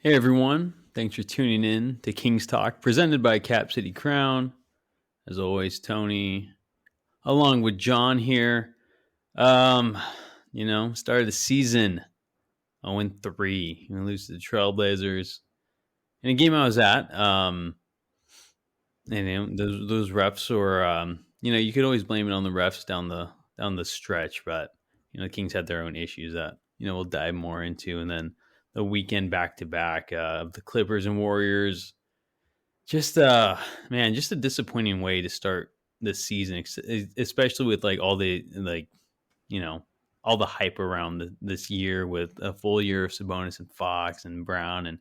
Hey everyone, thanks for tuning in to King's Talk, presented by Cap City Crown. As always, Tony, along with John here. Um, Started the season 0-3. We lose to the Trailblazers in a game I was at. Those refs were, you could always blame it on the refs down the stretch, but the Kings had their own issues that we'll dive more into, and then the weekend back to back of the Clippers and Warriors. Just just a disappointing way to start this season, especially with like all the you know all the hype around this year with a full year of Sabonis and Fox and Brown. And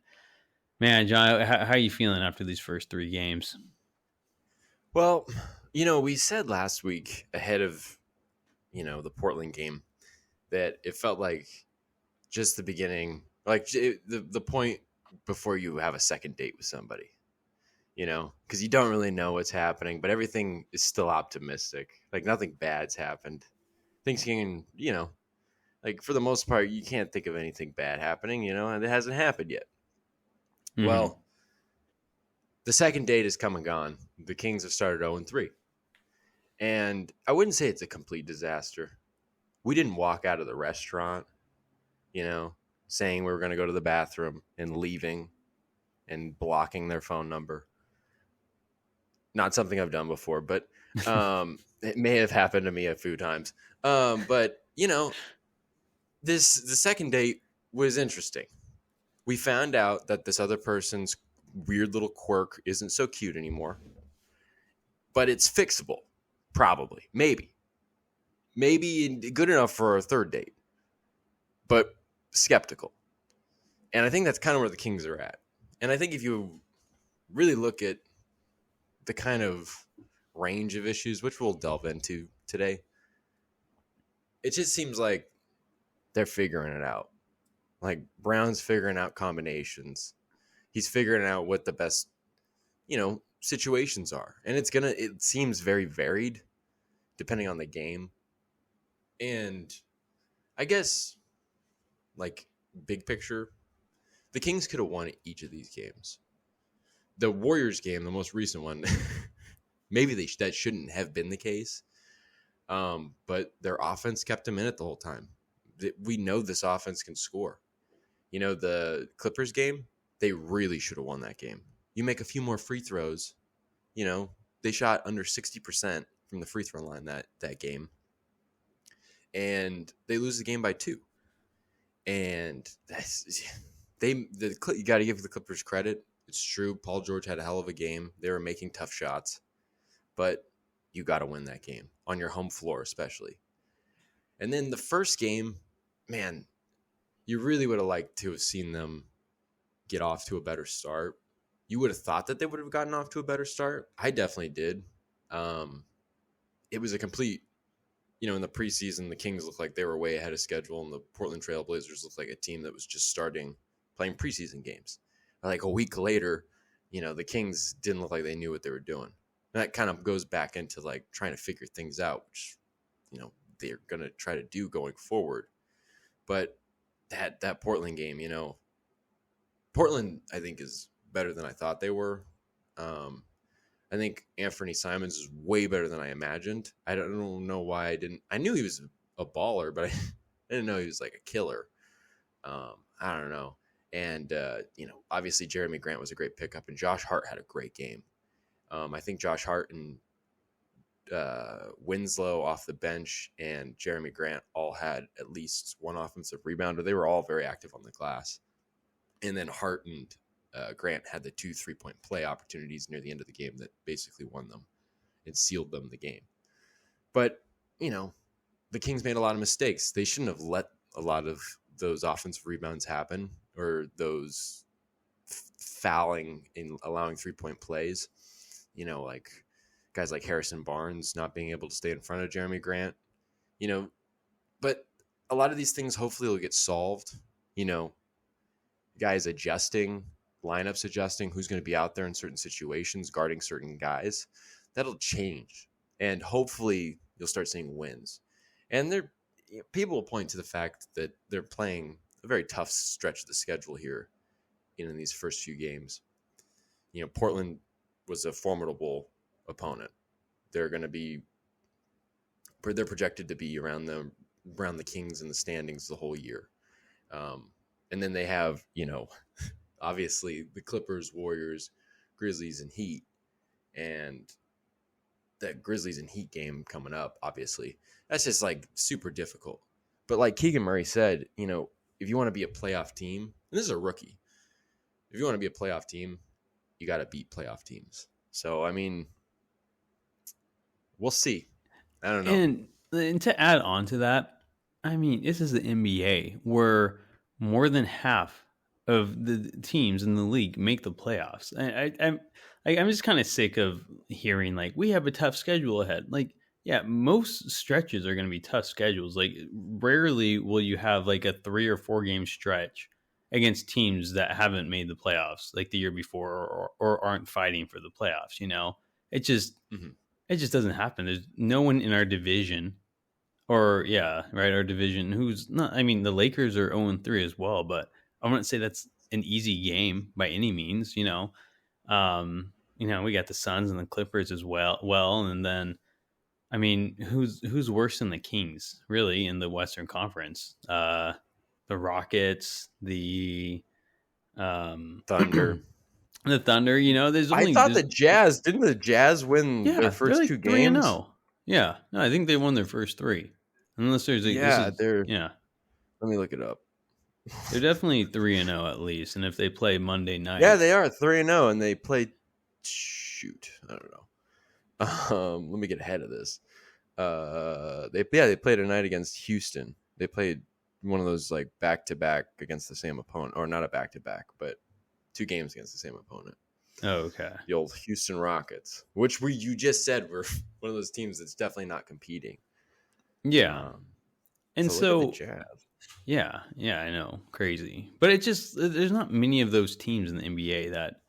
man, John, how are you feeling after these first three games? Well, we said last week ahead of, the Portland game that it felt like just the beginning, like the point before you have a second date with somebody, because you don't really know what's happening, but everything is still optimistic. Like nothing bad's happened. Things can, like for the most part, you can't think of anything bad happening, and it hasn't happened yet. Mm-hmm. Well, the second date has come and gone. The Kings have started 0-3. And I wouldn't say it's a complete disaster. We didn't walk out of the restaurant, saying we were going to go to the bathroom and leaving and blocking their phone number. Not something I've done before, but it may have happened to me a few times. But, the second date was interesting. We found out that this other person's weird little quirk isn't so cute anymore, but it's fixable. Probably, maybe good enough for a third date, but skeptical. And I think that's kind of where the Kings are at. And I think if you really look at the kind of range of issues, which we'll delve into today, it just seems like they're figuring it out. Like Brown's figuring out combinations. He's figuring out what the best, situations are. And it seems very varied depending on the game. And I guess, like, big picture, the Kings could have won each of these games. The Warriors game, the most recent one, maybe that shouldn't have been the case. But their offense kept them in it the whole time. We know this offense can score. The Clippers game, they really should have won that game. You make a few more free throws, they shot under 60% from the free throw line that game. And they lose the game by 2. And you got to give the Clippers credit. It's true. Paul George had a hell of a game. They were making tough shots, but you got to win that game on your home floor, especially. And then the first game, man, you really would have liked to have seen them get off to a better start. You would have thought that they would have gotten off to a better start. I definitely did. It was a complete, in the preseason, the Kings looked like they were way ahead of schedule, and the Portland Trailblazers looked like a team that was just starting playing preseason games. Like a week later, the Kings didn't look like they knew what they were doing. And that kind of goes back into like trying to figure things out, which, they're going to try to do going forward. But that Portland game, Portland, I think, is better than I thought they were. I think Anthony Simons is way better than I imagined. I don't know why I knew he was a baller, but I didn't know he was like a killer. I don't know. And, obviously Jeremy Grant was a great pickup, and Josh Hart had a great game. I think Josh Hart and Winslow off the bench and Jeremy Grant all had at least one offensive rebounder. They were all very active on the glass. And then Hart and Grant had the 2 3-point play opportunities near the end of the game that basically won them and sealed them the game. But, the Kings made a lot of mistakes. They shouldn't have let a lot of those offensive rebounds happen, or those fouling and allowing 3-point plays. Like guys like Harrison Barnes not being able to stay in front of Jeremy Grant. But a lot of these things hopefully will get solved. Guys adjusting, lineups adjusting, who's going to be out there in certain situations, guarding certain guys. That'll change. And hopefully you'll start seeing wins. And people will point to the fact that they're playing a very tough stretch of the schedule here in these first few games. Portland was a formidable opponent. They're projected to be around the Kings in the standings the whole year. And then they have, obviously the Clippers, Warriors, Grizzlies, and Heat. And that Grizzlies and Heat game coming up, obviously, that's just like super difficult. But like Keegan Murray said, if you want to be a playoff team, and this is a rookie, if you want to be a playoff team, you got to beat playoff teams. So, I mean, we'll see. I don't know. And to add on to that, I mean, this is the NBA where more than half of the teams in the league make the playoffs. I'm just kind of sick of hearing like we have a tough schedule ahead. Like, yeah, most stretches are going to be tough schedules. Like, rarely will you have like a 3 or 4 game stretch against teams that haven't made the playoffs like the year before or aren't fighting for the playoffs. It just Mm-hmm. it just doesn't happen. There's no one in our division, or our division who's not. I mean, the Lakers are 0-3 as well, but I wouldn't say that's an easy game by any means. We got the Suns and the Clippers as well. And then, I mean, who's worse than the Kings really in the Western Conference? The Rockets, the Thunder. the Thunder. There's I only thought the Jazz didn't the Jazz win their they're first like 2 3-0. games? Yeah, no, I think they won their first 3. Unless there's like Yeah, let me look it up. they're definitely 3-0 at least. And if they play Monday night, Yeah, they are 3-0, and they played. Shoot, I don't know. Let me get ahead of this. They played a night against Houston. They played one of those like back to back against the same opponent, or not a back to back, but 2 games against the same opponent. Oh, okay. The old Houston Rockets, which you just said were one of those teams that's definitely not competing. Yeah, and so look at the Jazz. Yeah, I know, crazy, but there's not many of those teams in the NBA that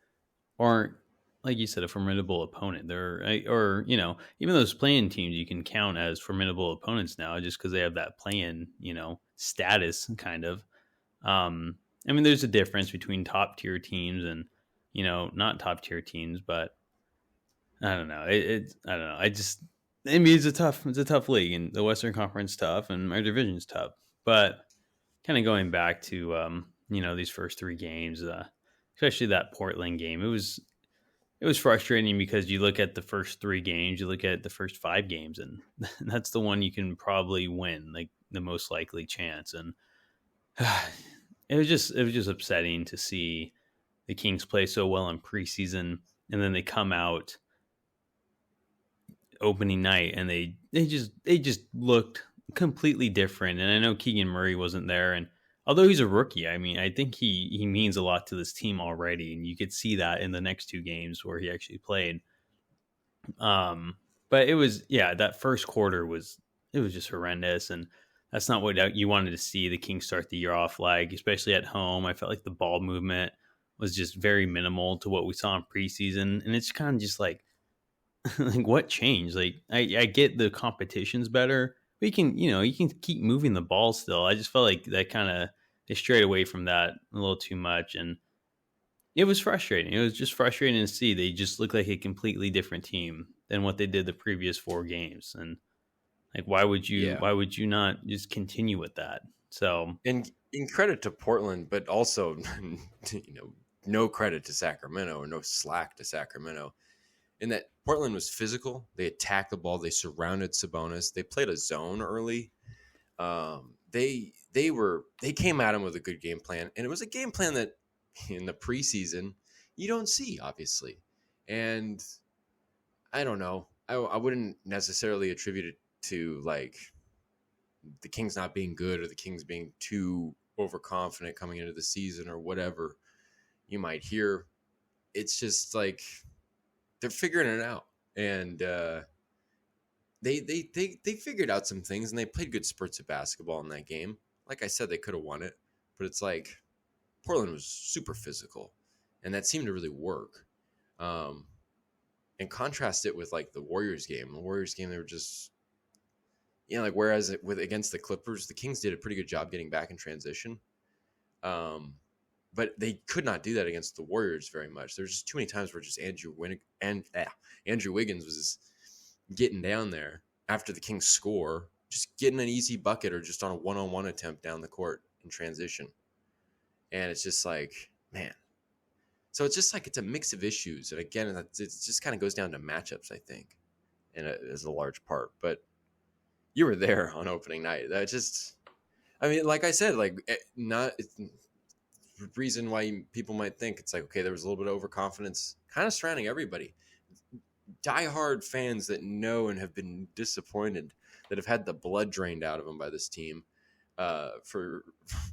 aren't, like you said, a formidable opponent. Even those playing teams you can count as formidable opponents now, just because they have that playing, status kind of. I mean, there's a difference between top tier teams and not top tier teams, but I don't know. I don't know. The NBA is it's a tough league, and the Western Conference tough, and our division's tough. But kind of going back to these first 3 games, especially that Portland game, it was frustrating because you look at the first 3 games, you look at the first 5 games, and that's the one you can probably win, like the most likely chance. And it was just upsetting to see the Kings play so well in preseason, and then they come out opening night and they just looked completely different. And I know Keegan Murray wasn't there, and although he's a rookie, I mean, I think he means a lot to this team already, and you could see that in the next 2 games where he actually played. But it was that first quarter was just horrendous, and that's not what you wanted to see the Kings start the year off like, especially at home. I felt like the ball movement was just very minimal to what we saw in preseason, and it's kind of just like like what changed? Like I get the competition's better. We can you can keep moving the ball still. I just felt like that kind of they strayed away from that a little too much, and it was frustrating. It was just frustrating to see they just look like a completely different team than what they did the previous 4 games. And like why would you not just continue with that? So, and in credit to Portland, but also no credit to Sacramento, or no slack to Sacramento, in that Portland was physical. They attacked the ball. They surrounded Sabonis. They played a zone early. They came at him with a good game plan, and it was a game plan that in the preseason you don't see, obviously. And I don't know. I wouldn't necessarily attribute it to like the Kings not being good or the Kings being too overconfident coming into the season or whatever you might hear. It's just like they're figuring it out, and they figured out some things, and they played good spurts of basketball in that game. Like I said, they could have won it, but it's like Portland was super physical, and that seemed to really work. And contrast it with like the Warriors game. The Warriors game, they were just like whereas against the Clippers, the Kings did a pretty good job getting back in transition. but they could not do that against the Warriors very much. There's just too many times where just Andrew Wiggins was getting down there after the Kings score, just getting an easy bucket or just on a one-on-one attempt down the court in transition. And it's just like, man. So it's just like it's a mix of issues. And again, it just kind of goes down to matchups, I think, and as a large part. But you were there on opening night. That just, I mean, like I said, like not the reason why people might think it's like, okay, there was a little bit of overconfidence kind of surrounding everybody. Diehard fans that know and have been disappointed, that have had the blood drained out of them by this team for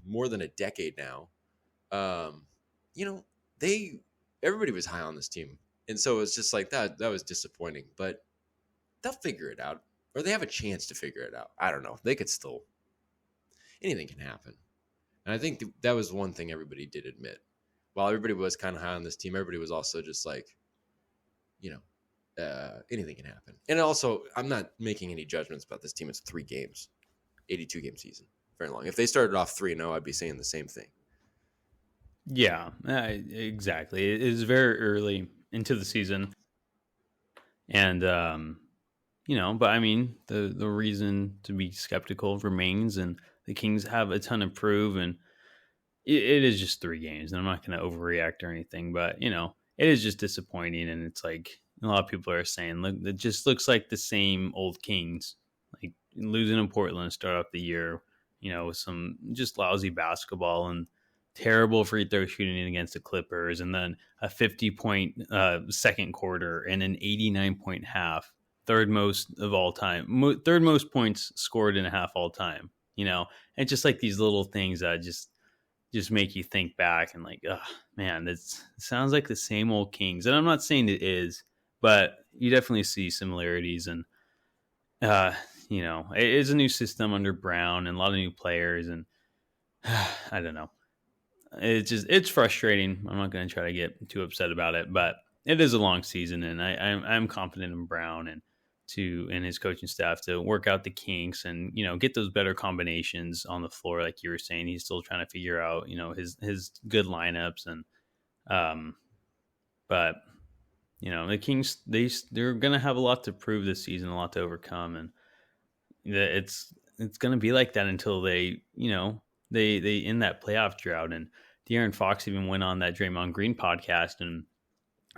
more than a decade now. You know, everybody was high on this team. And so it's just like that was disappointing, but they'll figure it out, or they have a chance to figure it out. I don't know. They could still, anything can happen. And I think that was one thing everybody did admit. While everybody was kind of high on this team, everybody was also just like, anything can happen. And also, I'm not making any judgments about this team. It's 3 games, 82 game season, very long. If they started off 3-0, I'd be saying the same thing. Yeah, exactly. It is very early into the season, and but I mean, the reason to be skeptical remains, and the Kings have a ton to prove, and it is just 3 games, and I'm not going to overreact or anything, but it is just disappointing, and it's like a lot of people are saying, look, it just looks like the same old Kings, like losing in Portland to start off the year, with some just lousy basketball and terrible free throw shooting against the Clippers, and then a 50-point second quarter and an 89-point half, third most of all time, third most points scored in a half all time. And just like these little things that just make you think back and like, oh man, it sounds like the same old Kings. And I'm not saying it is, but you definitely see similarities. And it is a new system under Brown and a lot of new players, and I don't know. It's frustrating. I'm not going to try to get too upset about it, but it is a long season, and I'm confident in Brown and his coaching staff to work out the kinks and get those better combinations on the floor. Like you were saying, he's still trying to figure out his good lineups, and but the Kings they're going to have a lot to prove this season, a lot to overcome, and it's going to be like that until they they end that playoff drought. And De'Aaron Fox even went on that Draymond Green podcast, and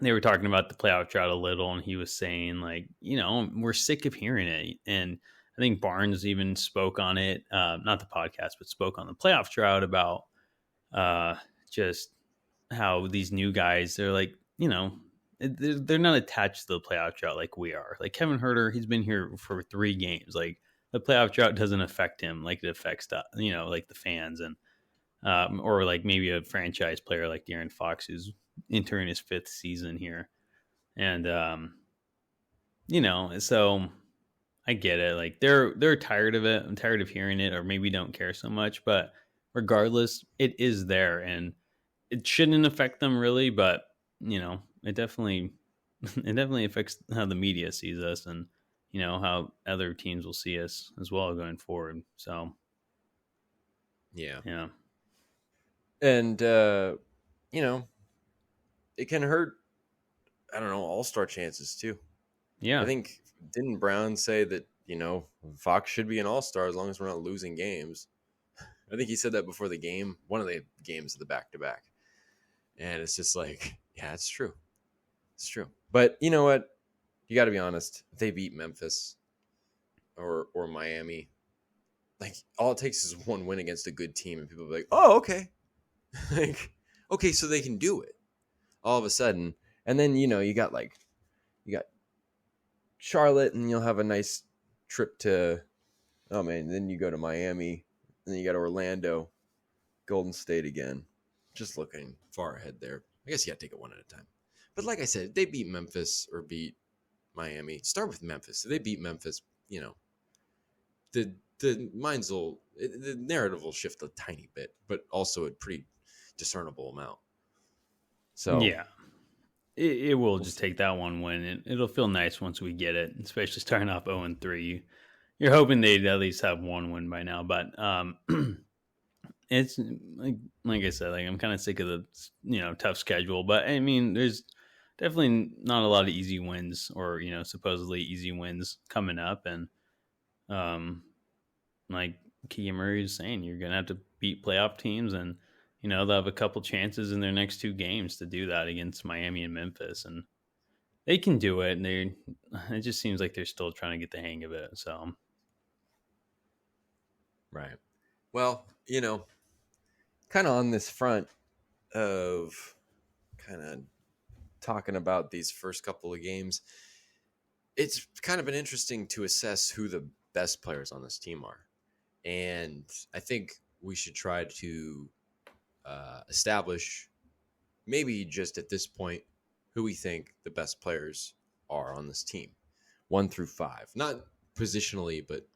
they were talking about the playoff drought a little, and he was saying like, we're sick of hearing it. And I think Barnes even spoke on it, not the podcast, but spoke on the playoff drought about just how these new guys, they're like, they're not attached to the playoff drought like we are. Like Kevin Huerter, he's been here for 3 games. Like the playoff drought doesn't affect him like it affects like the fans, and or like maybe a franchise player like De'Aaron Fox, who's entering his 5th season here. And so I get it. Like they're tired of it. I'm tired of hearing it, or maybe don't care so much. But regardless, it is there, and it shouldn't affect them really. But it definitely affects how the media sees us, and how other teams will see us as well going forward. So yeah. And it can hurt, I don't know, all-star chances too. Yeah. I think, didn't Brown say that, Fox should be an all-star as long as we're not losing games? I think he said that before the game, one of the games of the back-to-back. And it's just like, yeah, it's true. It's true. But you know what? You got to be honest. If they beat Memphis or Miami, like all it takes is one win against a good team, and people will be like, oh, okay. Like, okay, so they can do it all of a sudden. And then, you got Charlotte, and you'll have a nice trip to, oh man, then you go to Miami, and then you got Orlando, Golden State again. Just looking far ahead there. I guess you got to take it one at a time. But like I said, if they beat Memphis or beat Miami, start with Memphis. If they beat Memphis, the narrative will shift a tiny bit, but also a pretty discernible amount. So yeah, it will just take that one win, and it'll feel nice once we get it, especially starting off 0-3. You're hoping they'd at least have one win by now, but it's like I said, like I'm kind of sick of the tough schedule, but I mean, there's definitely not a lot of easy wins or supposedly easy wins coming up, and um, like Keegan Murray is saying, you're gonna have to beat playoff teams, and they'll have a couple chances in their next two games to do that against Miami and Memphis, and they can do it. And it just seems like they're still trying to get the hang of it. So Right. Well, kind of on this front of kind of talking about these first couple of games, it's kind of been interesting to assess who the best players on this team are. And I think we should try to establish, maybe just at this point, who we think the best players are on this team, 1 through 5. Not positionally, but,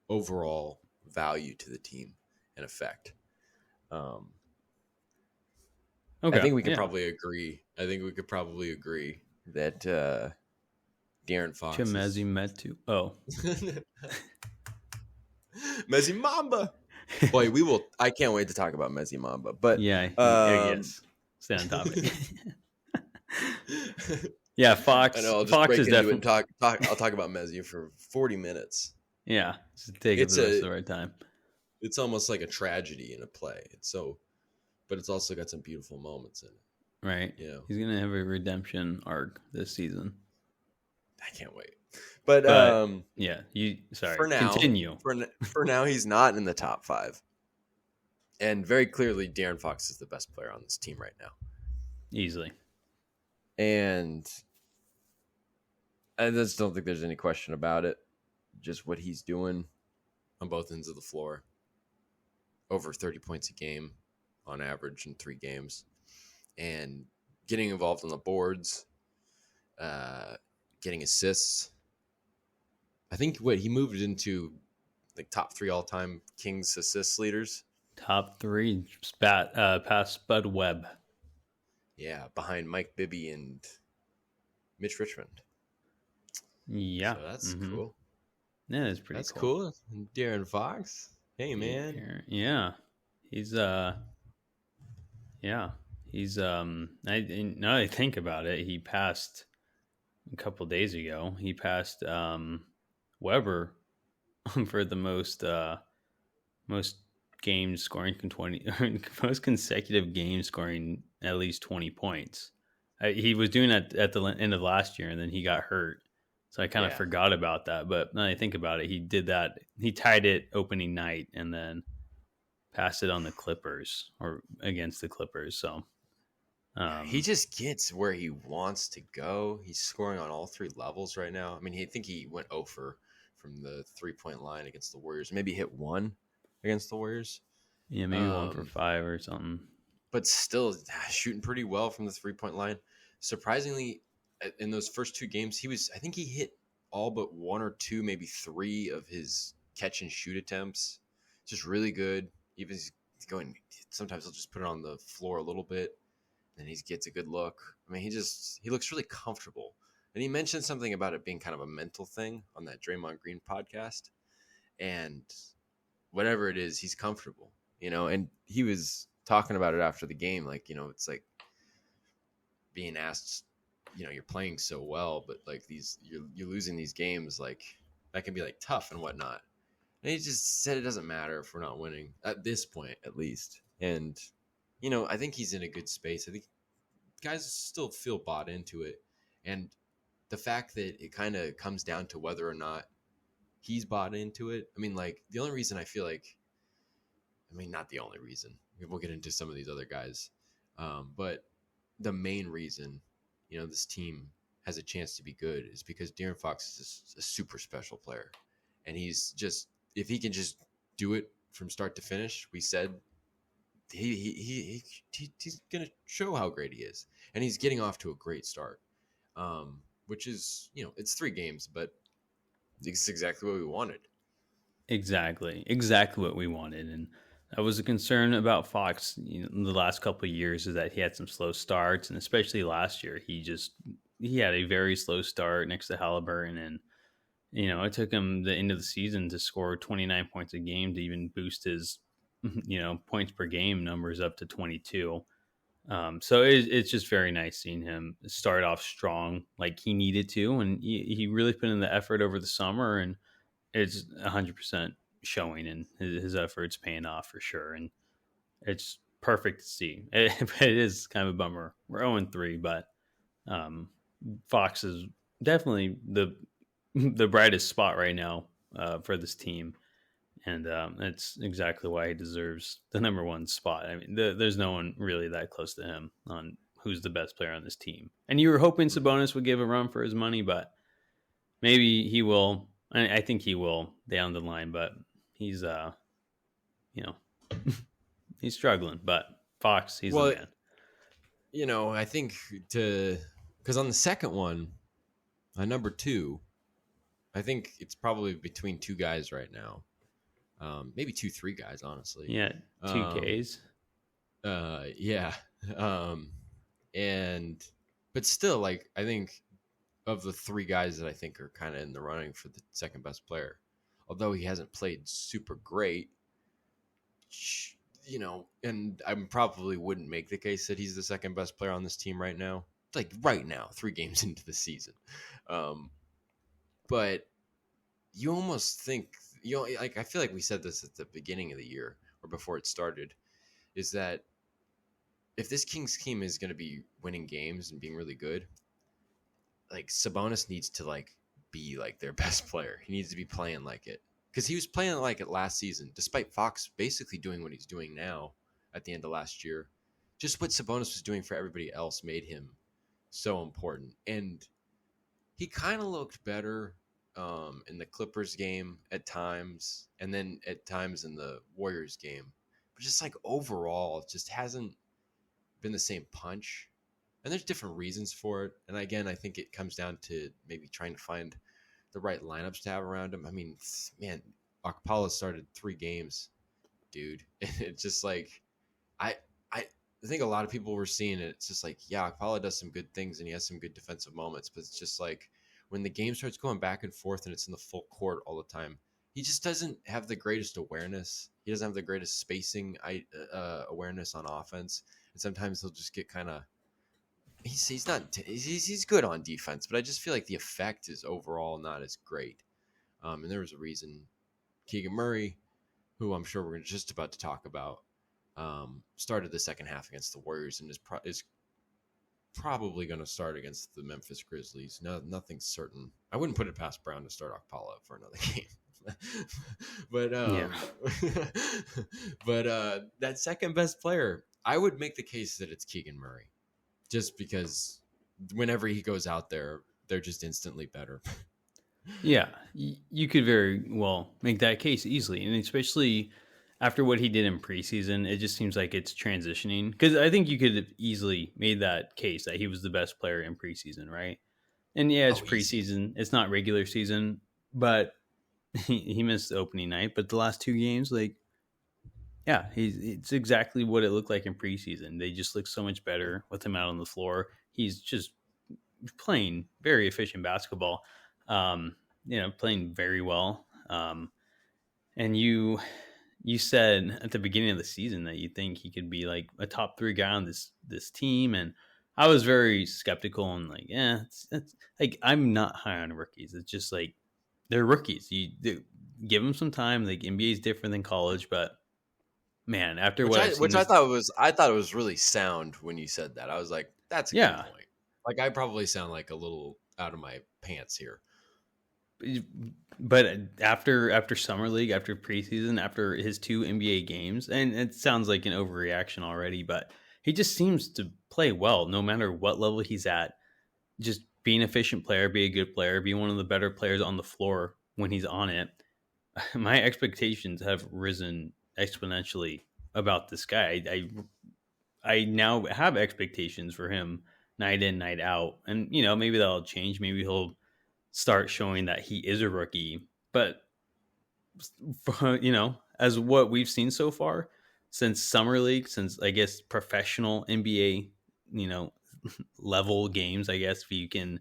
overall value to the team and effect. okay, I think we could probably agree. That De'Aaron Fox Chimezi Metu. Oh, Mezzi Mamba. Boy, I can't wait to talk about Mezzi Mamba. But yeah, yes. Stay on topic. Yeah, Fox. I know. I'll just Fox break is into definitely. it and talk. I'll talk about Mezzi for 40 minutes. Yeah, just take it the rest of the right time. It's almost like a tragedy in a play. But it's also got some beautiful moments in it. Right. He's gonna have a redemption arc this season. I can't wait. But yeah, sorry. For now, continue. For now, he's not in the top 5, and very clearly, De'Aaron Fox is the best player on this team right now, easily. And I just don't think there's any question about it. Just what he's doing on both ends of the floor. Over 30 points a game on average in 3 games, and getting involved on the boards, getting assists. I think he moved into like top 3 all-time Kings assist leaders. Top 3 past Spud Webb. Yeah, behind Mike Bibby and Mitch Richmond. Yeah, so that's cool. Yeah, that's pretty. That's cool. De'Aaron Fox. Hey man. Yeah, he's now that I think about it, he passed a couple days ago. He passed Weber for the most games scoring most consecutive games scoring at least 20 points. He was doing that at the end of last year, and then he got hurt. So I kind of forgot about that. But now that I think about it, he did that. He tied it opening night and then passed it on the Clippers or against the Clippers. So he just gets where he wants to go. He's scoring on all 3 levels right now. I mean, I think he went 0 from the 3-point line against the Warriors. Maybe hit 1 against the Warriors. Yeah, maybe 1 for 5 or something. But still shooting pretty well from the 3-point line. Surprisingly, in those first 2 games, I think he hit all but 1 or 2, maybe 3 of his catch and shoot attempts. Just really good. Even he's going, sometimes he'll just put it on the floor a little bit, and he gets a good look. I mean, he looks really comfortable. And he mentioned something about it being kind of a mental thing on that Draymond Green podcast. And whatever it is, he's comfortable, and he was talking about it after the game. Like, it's like being asked, you're playing so well, but like you're losing these games, like that can be like tough and whatnot. And he just said it doesn't matter if we're not winning at this point, at least. And, I think he's in a good space. I think guys still feel bought into it. And the fact that it kind of comes down to whether or not he's bought into it. I mean, like, the only reason I feel like, not the only reason. We'll get into some of these other guys. But the main reason, this team has a chance to be good is because De'Aaron Fox is a super special player. And he's just, if he can just do it from start to finish, we said he's going to show how great he is. And he's getting off to a great start, which is, it's 3 games, but it's exactly what we wanted. Exactly what we wanted. And that was a concern about Fox in the last couple of years, is that he had some slow starts, and especially last year, he had a very slow start next to Halliburton, and it took him the end of the season to score 29 points a game to even boost his points per game numbers up to 22. So it's just very nice seeing him start off strong like he needed to, and he really put in the effort over the summer, and it's 100% showing, and his efforts paying off for sure, and it's perfect to see. It is kind of a bummer. We're 0-3, but um, Fox is definitely the brightest spot right now for this team, and that's exactly why he deserves the number one spot. I mean, there's no one really that close to him on who's the best player on this team. And you were hoping Sabonis would give a run for his money, but maybe he will. I think he will down the line, but he's you know he's struggling. But Fox, he's the Well, man. I think because on the second one, on number 2, I think it's probably between 2 guys right now. Maybe 2, 3 guys, honestly. Yeah, 2Ks. Yeah. But still, like, I think of the 3 guys that I think are kind of in the running for the second best player, although he hasn't played super great, and I probably wouldn't make the case that he's the second best player on this team right now. Like right now, 3 games into the season. But you almost think, like, I feel like we said this at the beginning of the year or before it started, is that if this Kings team is going to be winning games and being really good, like, Sabonis needs to, like, be like their best player. He needs to be playing like it, because he was playing like it last season, despite Fox basically doing what he's doing now at the end of last year. Just what Sabonis was doing for everybody else made him so important. And he kind of looked better in the Clippers game at times, and then at times in the Warriors game. But just, like, overall, it just hasn't been the same punch. And there's different reasons for it. And again, I think it comes down to maybe trying to find the right lineups to have around him. I mean, man, Okpala started 3 games, dude. And it's just like, I think a lot of people were seeing it. It's just like, yeah, Okpala does some good things and he has some good defensive moments, but it's just like when the game starts going back and forth and it's in the full court all the time, he just doesn't have the greatest awareness. He doesn't have the greatest spacing awareness on offense, and sometimes he'll just get kind of. He's good on defense, but I just feel like the effect is overall not as great. And there was a reason Keegan Murray, who I'm sure we're just about to talk about, started the second half against the Warriors and is probably going to start against the Memphis Grizzlies. No, nothing's certain. I wouldn't put it past Brown to start Okpala for another game. but Yeah. but that second best player, I would make the case that it's Keegan Murray, just because whenever he goes out there, they're just instantly better. Yeah, you could very well make that case easily, and especially after what he did in preseason, it just seems like it's transitioning. Because I think you could have easily made that case that he was the best player in preseason, right? And yeah, it's preseason, it's not regular season, but he missed the opening night. But the last 2 games, like, yeah, it's exactly what it looked like in preseason. They just look so much better with him out on the floor. He's just playing very efficient basketball. Playing very well. And you said at the beginning of the season that you think he could be like a top 3 guy on this team, and I was very skeptical and like, it's like, I'm not high on rookies. It's just like they're rookies. You give them some time. Like, NBA is different than college, but man, after what I've seen, I thought it was really sound when you said that. I was like, that's a good point. Like, I probably sound like a little out of my pants here. But after summer league, after preseason, after his 2 NBA games, and it sounds like an overreaction already, but he just seems to play well no matter what level he's at. Just be an efficient player, be a good player, be one of the better players on the floor when he's on it. My expectations have risen exponentially about this guy. I now have expectations for him night in, night out, and maybe that'll change. Maybe he'll start showing that he is a rookie. But as what we've seen so far since summer league, since I guess professional NBA, level games, I guess if you can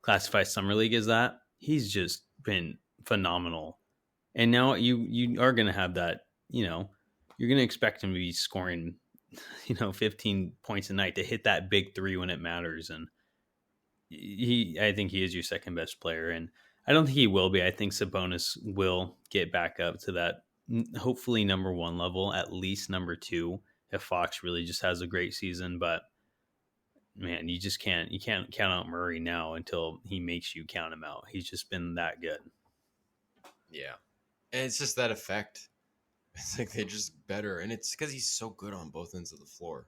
classify summer league as that, he's just been phenomenal. And now you are going to have that, you're going to expect him to be scoring, 15 points a night to hit that big three when it matters. And I think he is your second best player. And I don't think he will be. I think Sabonis will get back up to that, hopefully number one level, at least number two, if Fox really just has a great season. But man, you can't count out Murray now until he makes you count him out. He's just been that good. Yeah. And it's just that effect. It's like they're just better. And it's because he's so good on both ends of the floor.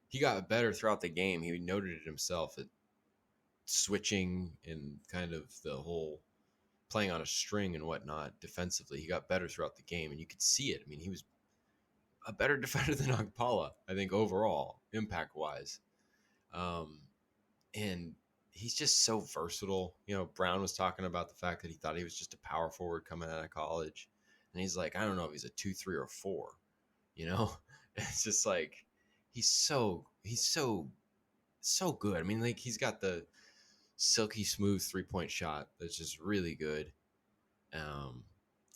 He got better throughout the game. He noted it himself at switching and kind of the whole playing on a string and whatnot defensively. He got better throughout the game, and you could see it. I mean, he was a better defender than Agpala, I think, overall, impact-wise. And he's just so versatile. Brown was talking about the fact that he thought he was just a power forward coming out of college. And he's like, I don't know if he's a 2, 3, or 4. It's just like he's so good. I mean, like he's got the silky smooth 3-point shot that's just really good.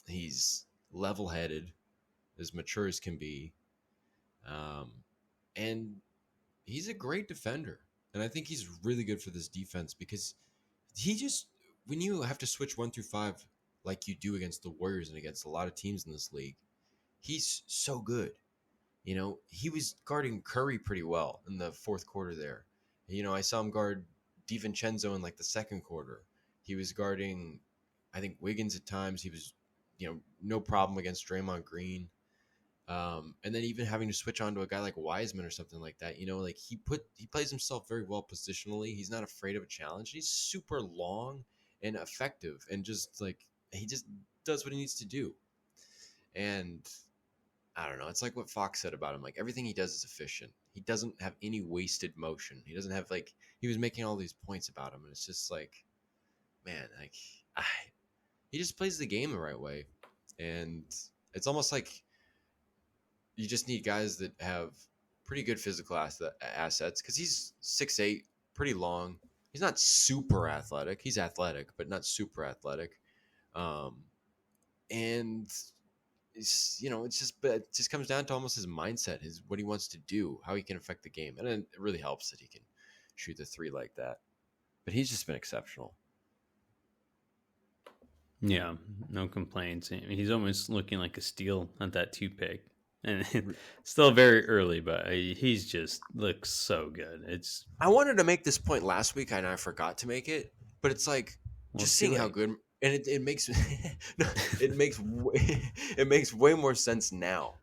He's level-headed, as mature as can be. And he's a great defender. And I think he's really good for this defense because when you have to switch 1 through 5 like you do against the Warriors and against a lot of teams in this league, he's so good. He was guarding Curry pretty well in the fourth quarter there. I saw him guard DiVincenzo in like the second quarter. He was guarding, I think, Wiggins at times. He was, no problem against Draymond Green. And then even having to switch on to a guy like Wiseman or something like that, like he plays himself very well positionally. He's not afraid of a challenge. He's super long and effective, and just like he just does what he needs to do. And I don't know. It's like what Fox said about him. Like everything he does is efficient. He doesn't have any wasted motion. He doesn't have he was making all these points about him, and it's just like, man, he just plays the game the right way, and it's almost like you just need guys that have pretty good physical assets because he's 6'8", pretty long. He's not super athletic. He's athletic, but not super athletic. And it just comes down to almost his mindset, what he wants to do, how he can affect the game. And it really helps that he can shoot the three like that. But he's just been exceptional. Yeah, no complaints. I mean, he's almost looking like a steal at that 2 pick. And still very early, but he's just looks so good. I wanted to make this point last week, and I forgot to make it. But it's like just seeing how good, and it makes it makes way more sense now,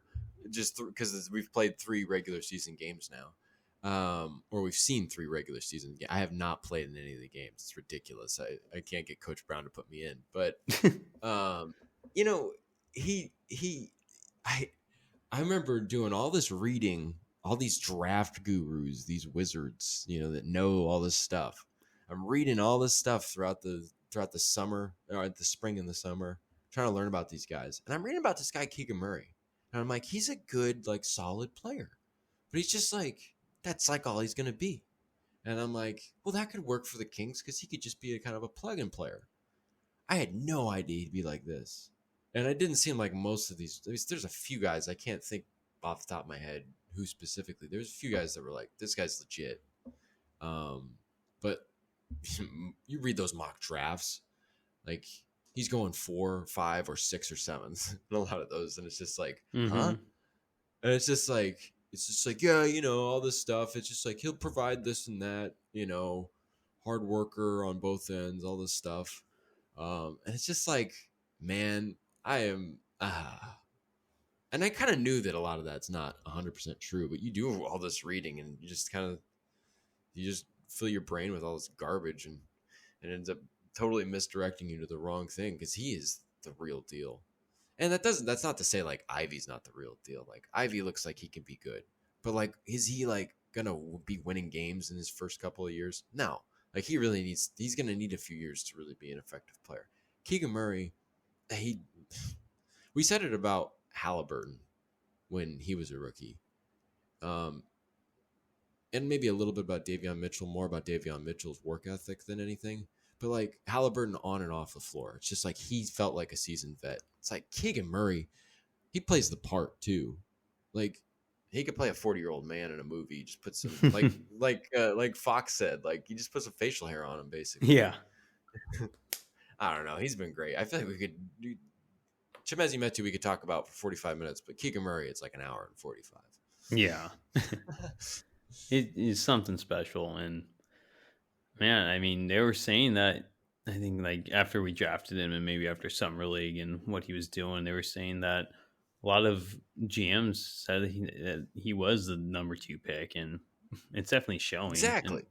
just because we've played 3 regular season games now, or we've seen 3 regular season games. I have not played in any of the games. It's ridiculous. I can't get Coach Brown to put me in, but I remember doing all this reading, all these draft gurus, these wizards, that know all this stuff. I'm reading all this stuff throughout the summer, or the spring and the summer, trying to learn about these guys. And I'm reading about this guy, Keegan Murray. And I'm like, he's a good, solid player. But he's just that's all he's going to be. And I'm like, well, that could work for the Kings because he could just be a kind of a plug-in player. I had no idea he'd be like this. And it didn't seem like most of these. There's a few guys I can't think off the top of my head who specifically. There's a few guys that were like, this guy's legit. But you read those mock drafts, he's going 4, 5, or 6 or 7 in a lot of those, and it's just like, huh? And it's just like, yeah, all this stuff. It's just like he'll provide this and that, hard worker on both ends, all this stuff. And it's just like, man. I am, and I kind of knew that a lot of that's not 100% true, but you do all this reading and you just fill your brain with all this garbage, and it ends up totally misdirecting you to the wrong thing because he is the real deal. And that's not to say Ivy's not the real deal. Ivy looks like he can be good, but is he gonna be winning games in his first couple of years? No, he's gonna need a few years to really be an effective player. Keegan Murray, we said it about Halliburton when he was a rookie. And maybe a little bit about Davion Mitchell, more about Davion Mitchell's work ethic than anything. But Halliburton on and off the floor, it's just he felt like a seasoned vet. It's Keegan Murray, he plays the part too. Like he could play a 40-year-old man in a movie. Just put some like Fox said, like you just put some facial hair on him, basically. Yeah. I don't know. He's been great. I feel like we could do Chimezie Metu. We could talk about for 45 minutes, but Keegan Murray, it's like an hour and 45. Yeah. It's something special. And man, I mean, they were saying that, I think like after we drafted him and maybe after Summer League and what he was doing, they were saying that a lot of GMs said that he was the number 2 pick, and it's definitely showing. Exactly.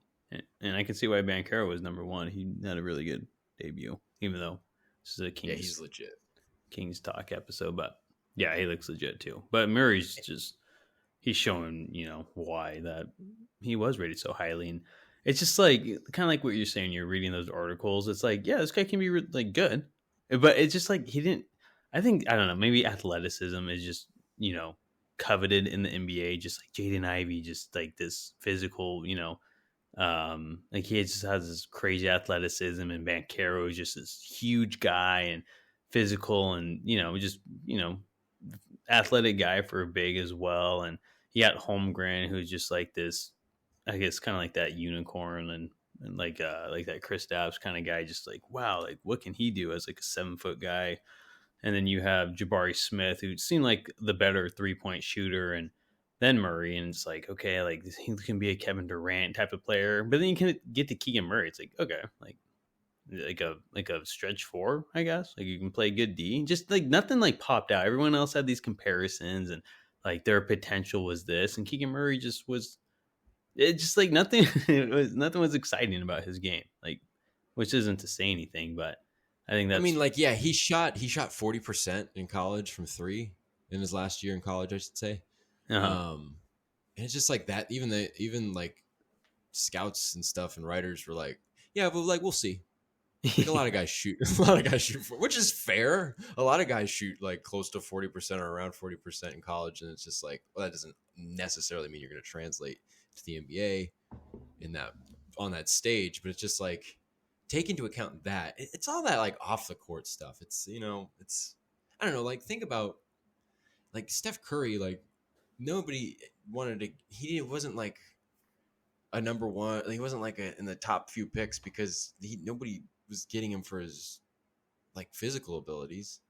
And I can see why Bancaro was number 1. He had a really good debut, even though this is a Yeah, he's legit. Kings talk episode. But yeah, he looks legit too. But Murray's just, he's showing, why that he was rated so highly. And it's just like kind of like what you're saying. You're reading those articles. It's like, yeah, this guy can be like good, but it's just like he didn't. I think, I don't know. Maybe athleticism is just coveted in the NBA. Just like Jaden Ivey, just like this physical. Like he just has this crazy athleticism, and Bancaro is just this huge guy and physical, and just athletic guy for a big as well. And you got Holmgren, who's just like this, I guess, kind of like that unicorn, and like that Kristaps kind of guy, just like, wow, like what can he do as like a 7-foot guy? And then you have Jabari Smith, who seemed like the better 3-point shooter, and then Murray, and it's like, okay, like he can be a Kevin Durant type of player, but then you can get to Keegan Murray. It's like, okay, like a stretch 4, I guess. Like you can play good D. Just like nothing like popped out. Everyone else had these comparisons, and like their potential was this, and Keegan Murray just was. It just like nothing. Nothing was exciting about his game. Like, which isn't to say anything, but I think I that's. mean, like, yeah, he shot 40% in college from 3 in his last year in college, I should say. Uh-huh. And it's just like that. Even like scouts and stuff and writers were like, yeah, but like we'll see. Like a lot of guys shoot, which is fair. A lot of guys shoot like close to 40% or around 40% in college, and it's just like, well, that doesn't necessarily mean you're going to translate to the NBA in that on that stage. But it's just like take into account that it's all that like off the court stuff. It's it's I don't know. Like think about like Steph Curry. Like nobody wanted to. He wasn't like a number one. He wasn't like in the top few picks because nobody was getting him for his like physical abilities.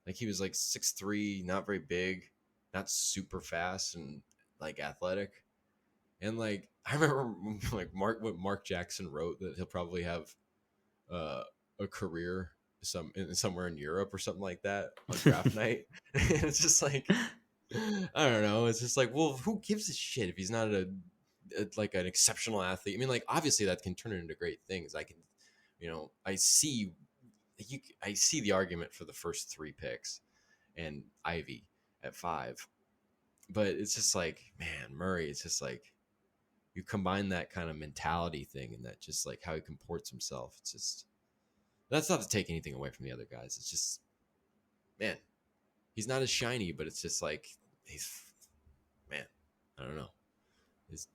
Like he was like 6'3", not very big, not super fast and like athletic. And like I remember like what Mark Jackson wrote that he'll probably have a career somewhere in Europe or something like that on draft night. And it's just like I don't know. It's just like, well, who gives a shit if he's not like an exceptional athlete? I mean, like obviously that can turn into great things. I can, I see the argument for the first 3 picks and Ivy at 5, but it's just like, man, Murray. It's just like you combine that kind of mentality thing and that just like how he comports himself. It's just that's not to take anything away from the other guys. It's just, man, he's not as shiny, but it's just like man, I don't know. He's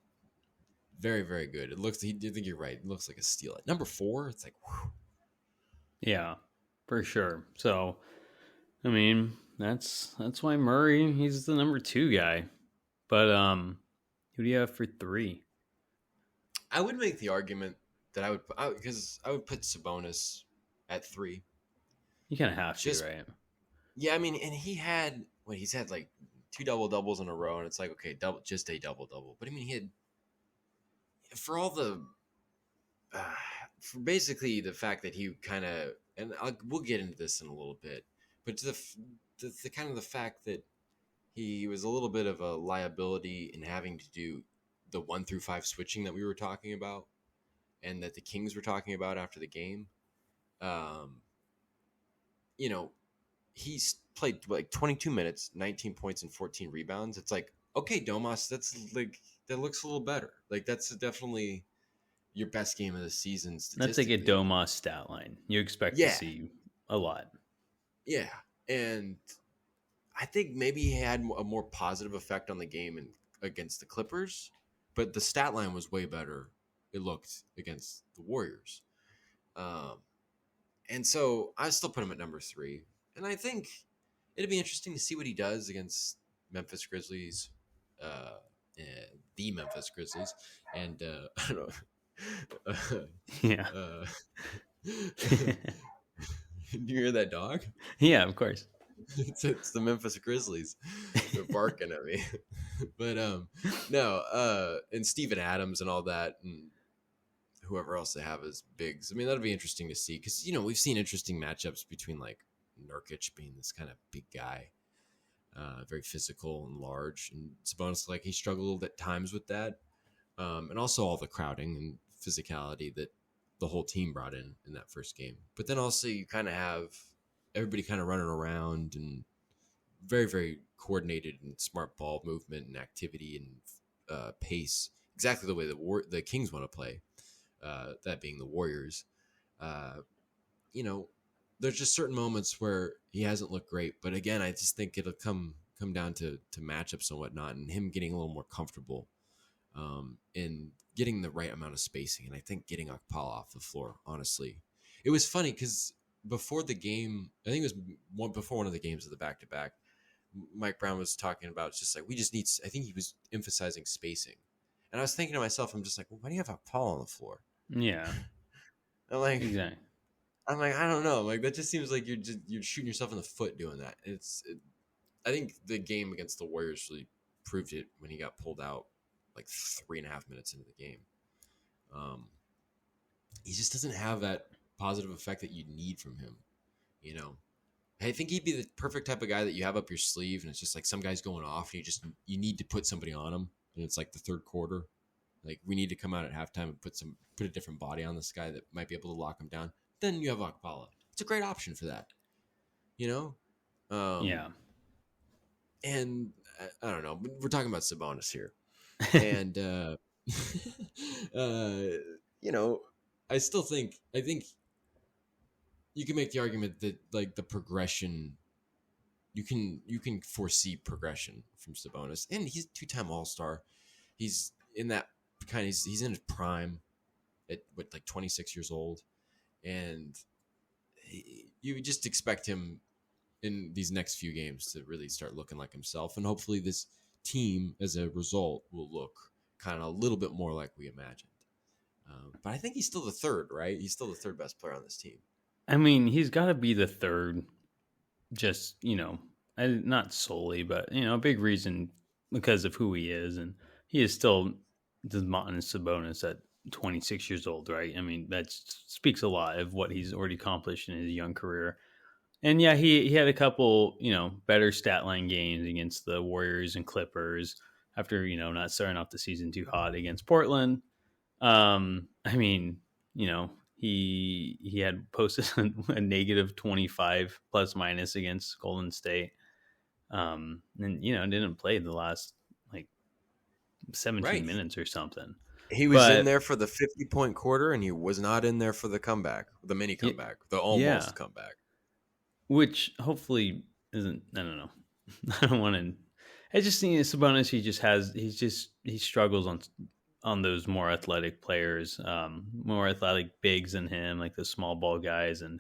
very, very good. It looks. I think you're right. It looks like a steal. At number 4, it's like, whew. Yeah, for sure. So, I mean, that's why Murray, he's the number 2 guy. But who do you have for 3? I would make the argument that I would put Sabonis at 3. You kind of have to, right? Yeah, I mean, and he's had like 2 double-doubles in a row, and it's like, okay, just a double-double. But I mean, he had for all the for basically the fact that he kind of, and we'll get into this in a little bit, but to the kind of the fact that he was a little bit of a liability in having to do the 1 through 5 switching that we were talking about, and that the Kings were talking about after the game. He's played like 22 minutes, 19 points, and 14 rebounds. It's like, okay, Domas, that looks a little better. Like that's definitely your best game of the season That's like a statistically. Domas stat line. You expect to see a lot. Yeah, and I think maybe he had a more positive effect on the game against the Clippers, but the stat line was way better. It looked against the Warriors, and so I still put him at number 3. And I think it'd be interesting to see what he does against Memphis Grizzlies, uh, the Memphis Grizzlies, and I don't know. Yeah. Uh, do you hear that dog? Yeah, of course. It's the Memphis Grizzlies. They're barking at me. But no, and Steven Adams and all that, and whoever else they have as bigs. I mean, that'll be interesting to see because we've seen interesting matchups between like Nurkic being this kind of big guy, very physical and large, and Sabonis like he struggled at times with that, and also all the crowding and physicality that the whole team brought in that first game. But then also you kind of have everybody kind of running around and very very coordinated and smart ball movement and activity and pace, exactly the way the Kings want to play. That being the Warriors. Uh, there's just certain moments where he hasn't looked great, but again, I just think it'll come down to matchups and whatnot, and him getting a little more comfortable, in getting the right amount of spacing, and I think getting Akpala off the floor. Honestly, it was funny because before the game, I think it was before one of the games of the back to back. Mike Brown was talking about it's just like we just need. I think he was emphasizing spacing, and I was thinking to myself, I'm just like, well, why do you have Akpala on the floor? Yeah. I'm like, Exactly. I don't know. Like that just seems like you're shooting yourself in the foot doing that. I think the game against the Warriors really proved it when he got pulled out like 3.5 minutes into the game. Um, he just doesn't have that positive effect that you need from him. I think he'd be the perfect type of guy that you have up your sleeve, and it's just like some guy's going off, and you need to put somebody on him, and it's like the third quarter. Like we need to come out at halftime and put a different body on this guy that might be able to lock him down. Then you have Akpala. It's a great option for that. You know, Yeah. and I don't know. We're talking about Sabonis here, and uh, you know, I think you can make the argument that like the progression, you can foresee progression from Sabonis, and he's a 2-time All-Star. He's in that he's in his prime at what, like 26 years old, and you just expect him in these next few games to really start looking like himself, and hopefully this team as a result will look kind of a little bit more like we imagined. But I think he's still the third, right? He's still the third best player on this team. I mean, he's got to be the third, just, not solely, but, a big reason because of who he is. And he is still Domantas Sabonis at 26 years old, right? I mean, that speaks a lot of what he's already accomplished in his young career. And yeah, he had a couple, better stat line games against the Warriors and Clippers after, not starting off the season too hot against Portland. I mean, he had posted a negative 25 plus minus against Golden State. And didn't play the last like 17 Right. minutes or something. He was in But there for the 50-point quarter, and he was not in there for the comeback, the mini comeback, the yeah, almost comeback. which hopefully isn't. I don't know. I don't want to. I just think Sabonis. He struggles on those more athletic players, more athletic bigs than him, like the small ball guys, and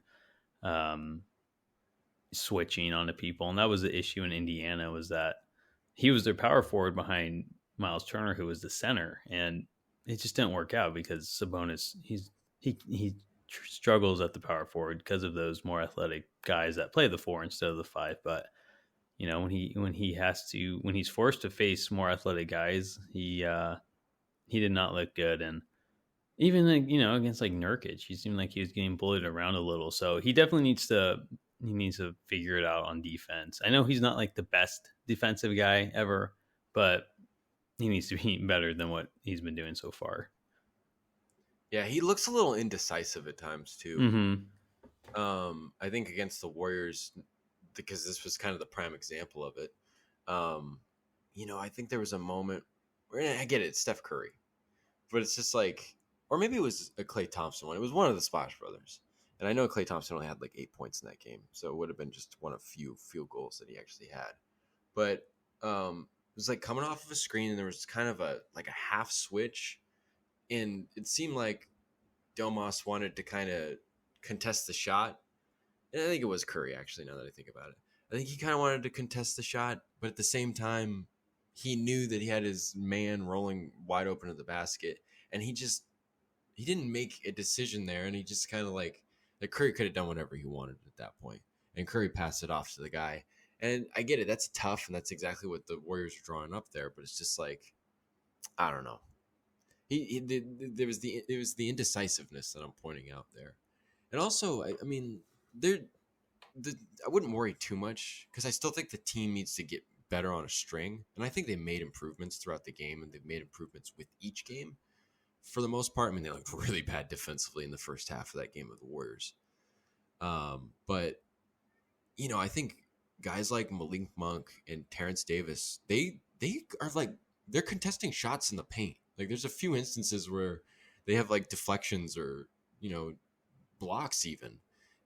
um, switching onto people. And that was the issue in Indiana, was that he was their power forward behind Miles Turner, who was the center, and it just didn't work out because Sabonis he struggles at the power forward because of those more athletic guys that play the 4 instead of the 5. But when he's forced to face more athletic guys, he did not look good. And even like, against like Nurkic, he seemed like he was getting bullied around a little. So he definitely needs to figure it out on defense. I know he's not like the best defensive guy ever, but he needs to be better than what he's been doing so far. Yeah, he looks a little indecisive at times too. Mm-hmm. I think against the Warriors, because this was kind of the prime example of it. I think there was a moment where, I get it, it's Steph Curry, but it's just like, or maybe it was a Klay Thompson one. It was one of the Splash Brothers. And I know Klay Thompson only had like 8 points in that game, so it would have been just one of few field goals that he actually had. But it was like coming off of a screen, and there was kind of a half switch, and it seemed like Domas wanted to kind of contest the shot. And I think it was Curry, actually, now that I think about it. I think he kind of wanted to contest the shot, but at the same time, he knew that he had his man rolling wide open to the basket, and he didn't make a decision there, and he just kind of like Curry could have done whatever he wanted at that point, and Curry passed it off to the guy. And I get it, that's tough, and that's exactly what the Warriors are drawing up there. But it's just like, I don't know. There was the indecisiveness that I'm pointing out there, and also I mean there I wouldn't worry too much because I still think the team needs to get better on a string, and I think they made improvements throughout the game, and they've made improvements with each game for the most part. I mean, they looked really bad defensively in the first half of that game of the Warriors, but I think guys like Malik Monk and Terrence Davis, they are like they're contesting shots in the paint. Like there's a few instances where they have like deflections or blocks even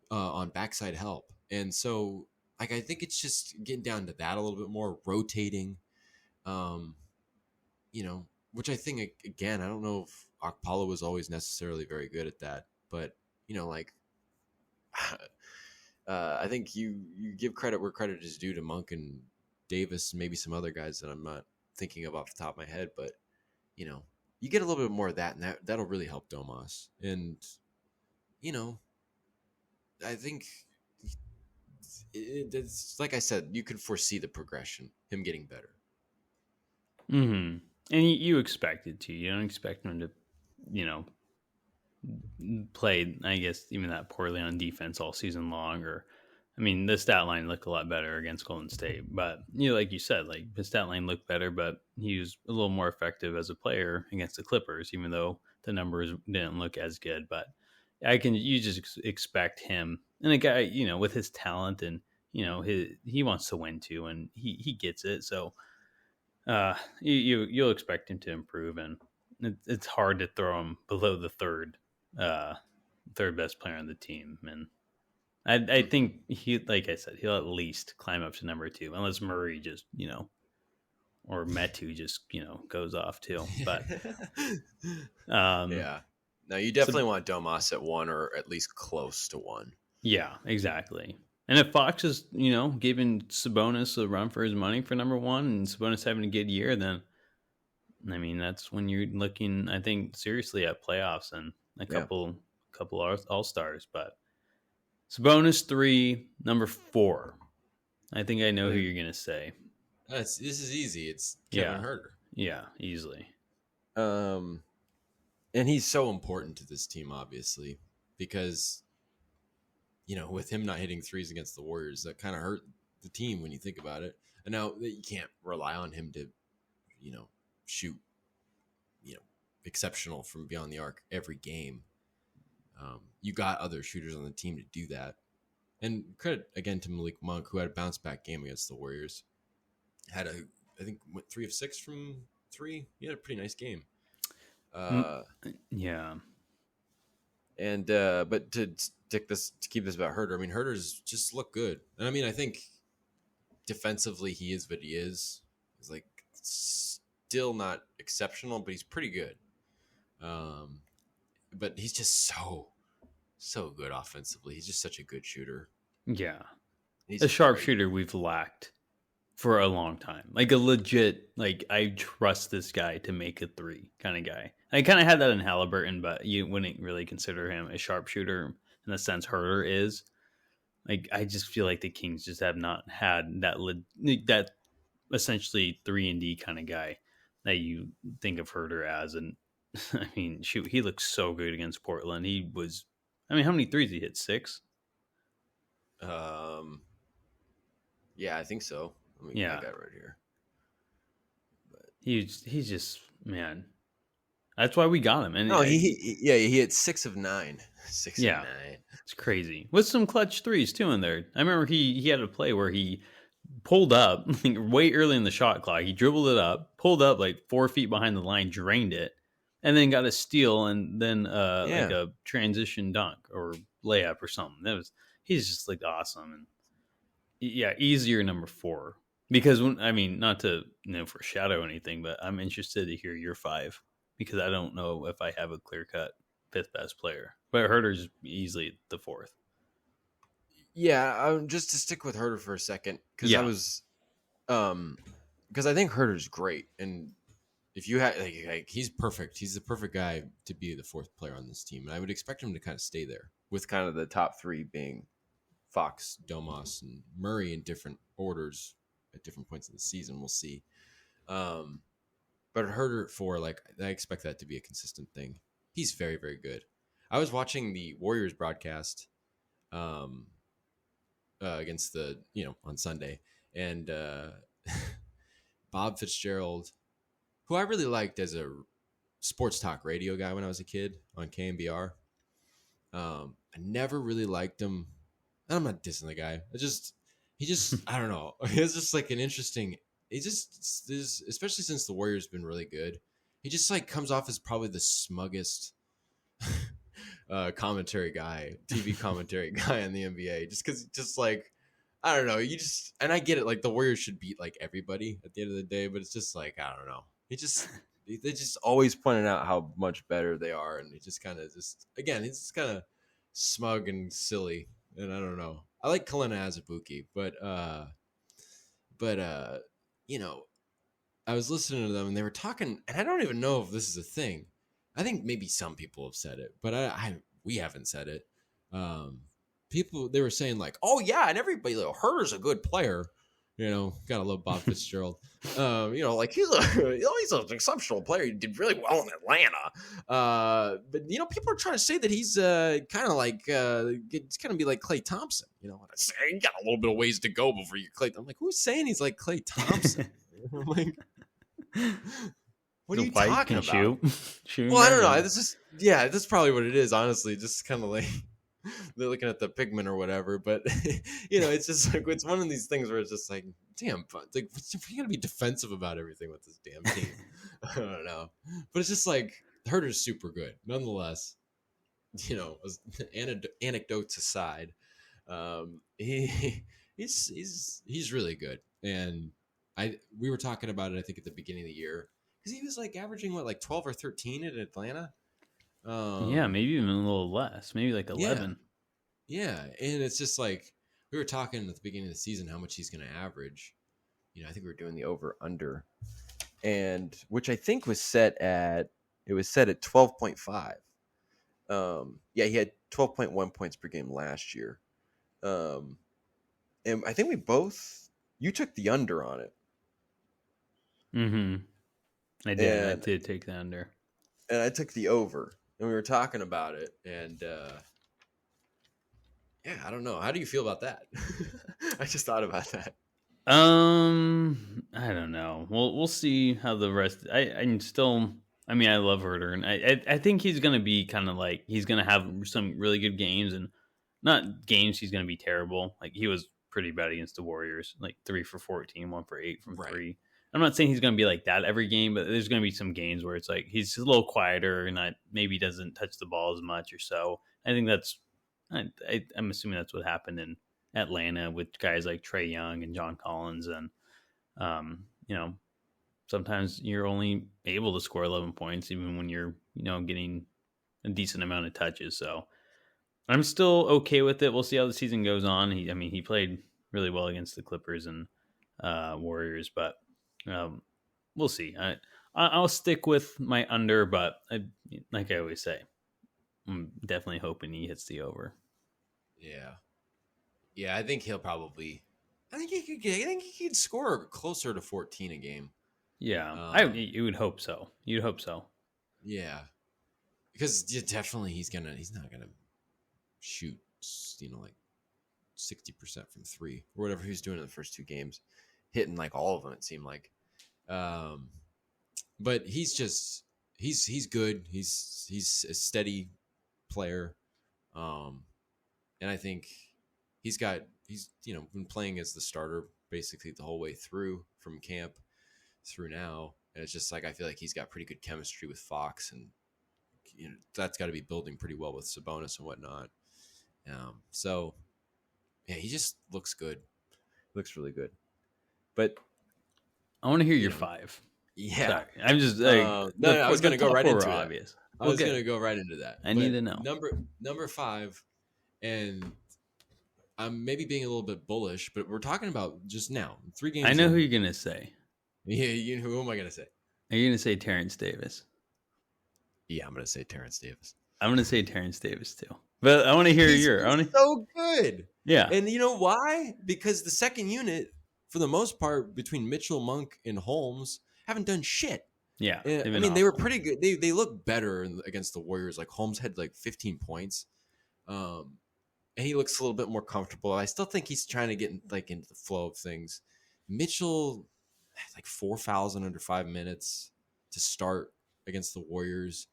on backside help, and so like I think it's just getting down to that a little bit more, rotating, um, which I think again I don't know if Akpala was always necessarily very good at that, but like I think you give credit where credit is due to Monk and Davis, and maybe some other guys that I'm not thinking of off the top of my head, but you get a little bit more of that, and that'll really help Domas. And I think it's like I said, you could foresee the progression, him getting better. Mm-hmm. And you expect it to. You don't expect him to, play, I guess, even that poorly on defense all season long. Or, I mean, the stat line looked a lot better against Golden State. But, like you said, like the stat line looked better, but he was a little more effective as a player against the Clippers, even though the numbers didn't look as good. But you just expect him, and a guy, with his talent and, he wants to win too, and he gets it. So, you'll expect him to improve, and it's hard to throw him below the third best player on the team. And I think like I said, he'll at least climb up to number 2, unless Murray just or Metu just goes off too. But yeah, no, you definitely want Domas at 1 or at least close to 1. Yeah, exactly. And if Fox is, giving Sabonis a run for his money for number 1, and Sabonis having a good year, then I mean that's when you're looking, I think, seriously at playoffs and a couple all-stars. But Sabonis 3, number 4. I think I know who you're gonna say. This is easy. It's Kevin Huerter. Yeah, easily. And he's so important to this team, obviously, because with him not hitting threes against the Warriors, that kind of hurt the team when you think about it. And now you can't rely on him to, shoot, exceptional from beyond the arc every game. You got other shooters on the team to do that. And credit again to Malik Monk, who had a bounce back game against the Warriors. I think went 3 of 6 from 3. He had a pretty nice game. Yeah. And but to keep this about Huerter, I mean, Huerter's just looked good. And I mean, I think defensively he is what he is. He's like still not exceptional, but he's pretty good. But he's just so good offensively. He's just such a good shooter. Yeah. He's a sharpshooter we've lacked for a long time. Like a legit, like I trust this guy to make a 3 kind of guy. I kind of had that in Halliburton, but you wouldn't really consider him a sharpshooter in the sense Huerter is. Like I just feel like the Kings just have not had that essentially 3-and-D kind of guy that you think of Huerter as. And I mean, shoot, he looks so good against Portland. How many threes he hit? 6? Yeah, I think so. I got it right here. But he's just, man. That's why we got him. And he hit 6 of 9. 6 of 9. It's crazy. With some clutch threes too in there. I remember he had a play where he pulled up like, way early in the shot clock. He dribbled it up, pulled up like 4 feet behind the line, drained it, and then got a steal and then like a transition dunk or layup or something. He's just like awesome. And easier number 4. Because not to foreshadow anything, but I'm interested to hear your 5 because I don't know if I have a clear cut 5th best player. But Herter's easily the 4th. Yeah, just to stick with Herter for a second, because Yeah. because I think Herter's great, and if you had he's perfect. He's the perfect guy to be the fourth player on this team, and I would expect him to kind of stay there with kind of the top three being Fox, Domas, and Murray in different orders at different points in the season. We'll see. But Herder at 4, like I expect that to be a consistent thing. He's very, very good. I was watching the Warriors broadcast against on Sunday, and Bob Fitzgerald, who I really liked as a sports talk radio guy when I was a kid on KMBR. I never really liked him. And I'm not dissing the guy. He just, I don't know. It's just like an interesting. He just is, especially since the Warriors been really good. He just like comes off as probably the smuggest commentary guy, TV commentary guy in the NBA. Just like, I don't know. And I get it. Like the Warriors should beat like everybody at the end of the day, but it's just like, I don't know. They just always pointing out how much better they are, and he just kind of again, he's just kind of smug and silly, and I don't know. I like Kalena Azubuike, but I was listening to them and they were talking, and I don't even know if this is a thing. I think maybe some people have said it, but we haven't said it. People they were saying like, oh yeah, and everybody, Herter's a good player. Gotta love Bob Fitzgerald. Like he's an exceptional player. He did really well in Atlanta. But people are trying to say that he's kind of like it's gonna be like Klay Thompson. What I say, you got a little bit of ways to go before you Klay. I'm like, who's saying he's like Klay Thompson? I'm like, what are you talking about? Shoot. Well, I don't know. That's probably what it is. Honestly, just kind of like. They're looking at the pigment or whatever, but it's just like it's one of these things where it's just like, damn, like we gotta be defensive about everything with this damn team. I don't know, but it's just like Herter's super good, nonetheless. Anecdotes aside, he's really good, and we were talking about it I think at the beginning of the year because he was like averaging like 12 or 13 in Atlanta. Yeah, maybe even a little less, maybe like 11. Yeah, and it's just like we were talking at the beginning of the season how much he's going to average. I think we were doing the over under, and which I think was set at 12.5. Yeah, he had 12.1 points per game last year. And I think you took the under on it. I did take the under, and I took the over. And we were talking about it, and I don't know. How do you feel about that? I just thought about that. I don't know. We'll see how the rest. I'm still. I mean, I love Herter, and I think he's gonna be kind of like he's gonna have some really good games, and not games he's gonna be terrible. Like he was pretty bad against the Warriors, like 3 for 14, 1 for 8 from 3. I'm not saying he's going to be like that every game, but there's going to be some games where it's like he's a little quieter and maybe doesn't touch the ball as much or so. I think I'm assuming that's what happened in Atlanta with guys like Trae Young and John Collins. And, sometimes you're only able to score 11 points even when you're, getting a decent amount of touches. So I'm still okay with it. We'll see how the season goes on. He played really well against the Clippers and Warriors, but we'll see. I'll stick with my under, but like I always say, I'm definitely hoping he hits the over. Yeah. I think he'll probably. I think he could score closer to 14 a game. Yeah, you would hope so. You'd hope so. Yeah, because definitely he's not gonna shoot, like 60% from 3 or whatever he was doing in the first 2 games, hitting like all of them. It seemed like. But he's good. He's a steady player. And I think he's been playing as the starter basically the whole way through from camp through now. And it's just like, I feel like he's got pretty good chemistry with Fox, and that's got to be building pretty well with Sabonis and whatnot. So yeah, he just looks good. Looks really good. But I want to hear your 5. Yeah. Sorry. I'm just I was going to go right into obvious. I was going to go right into that. I need to know. Number 5, and I'm maybe being a little bit bullish, but we're talking about just now, 3 I games know who in. you're gonna say. Yeah, who am I gonna say? Are you gonna say Terrence Davis? Yeah, I'm gonna say Terrence Davis. I'm gonna say Terrence Davis too. But I want to hear He's your. been I want to. so good. Yeah, And you know why? Because the second unit, for the most part, between Mitchell, Monk, and Holmes, haven't done shit. yeah. They've I been mean, they were awful. pretty good. They look better against the Warriors. Like Holmes had like 15 points, um, and he looks a little bit more comfortable. I still think he's trying to get like into the flow of things. Mitchell had like 4 fouls in under 5 minutes to start against the Warriors,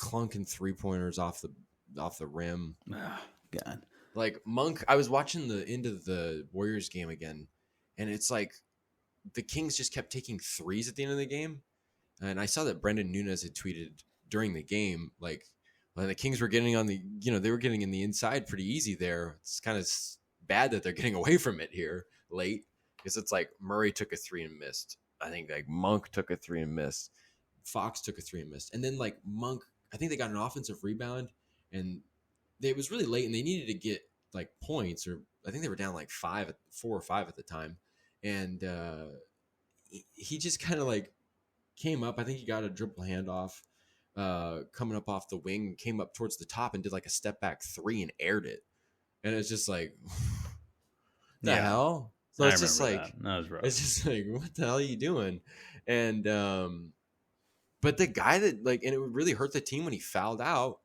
clunking 3 pointers off the rim. Oh, God. Like Monk, I was watching the end of the Warriors game again, and it's like the Kings just kept taking threes at the end of the game. And I saw that Brendan Nunez had tweeted during the game, like when the Kings were getting on the, they were getting in the inside pretty easy there. It's kind of bad that they're getting away from it here late because it's like Murray took a three and missed. I think like Monk took a three and missed. Fox took a three and missed. And then like Monk, I think they got an offensive rebound and it was really late and they needed to get like points, or I think they were down like 4 or 5 at the time. And he just kind of like came up. I think he got a dribble handoff coming up off the wing, came up towards the top and did like a step back three and aired it. And it's just like, the Yeah, hell? So I it's just remember like, that. That was rough. it's just like, what the hell are you doing? And, but the guy that like, and it would really hurt the team when he fouled out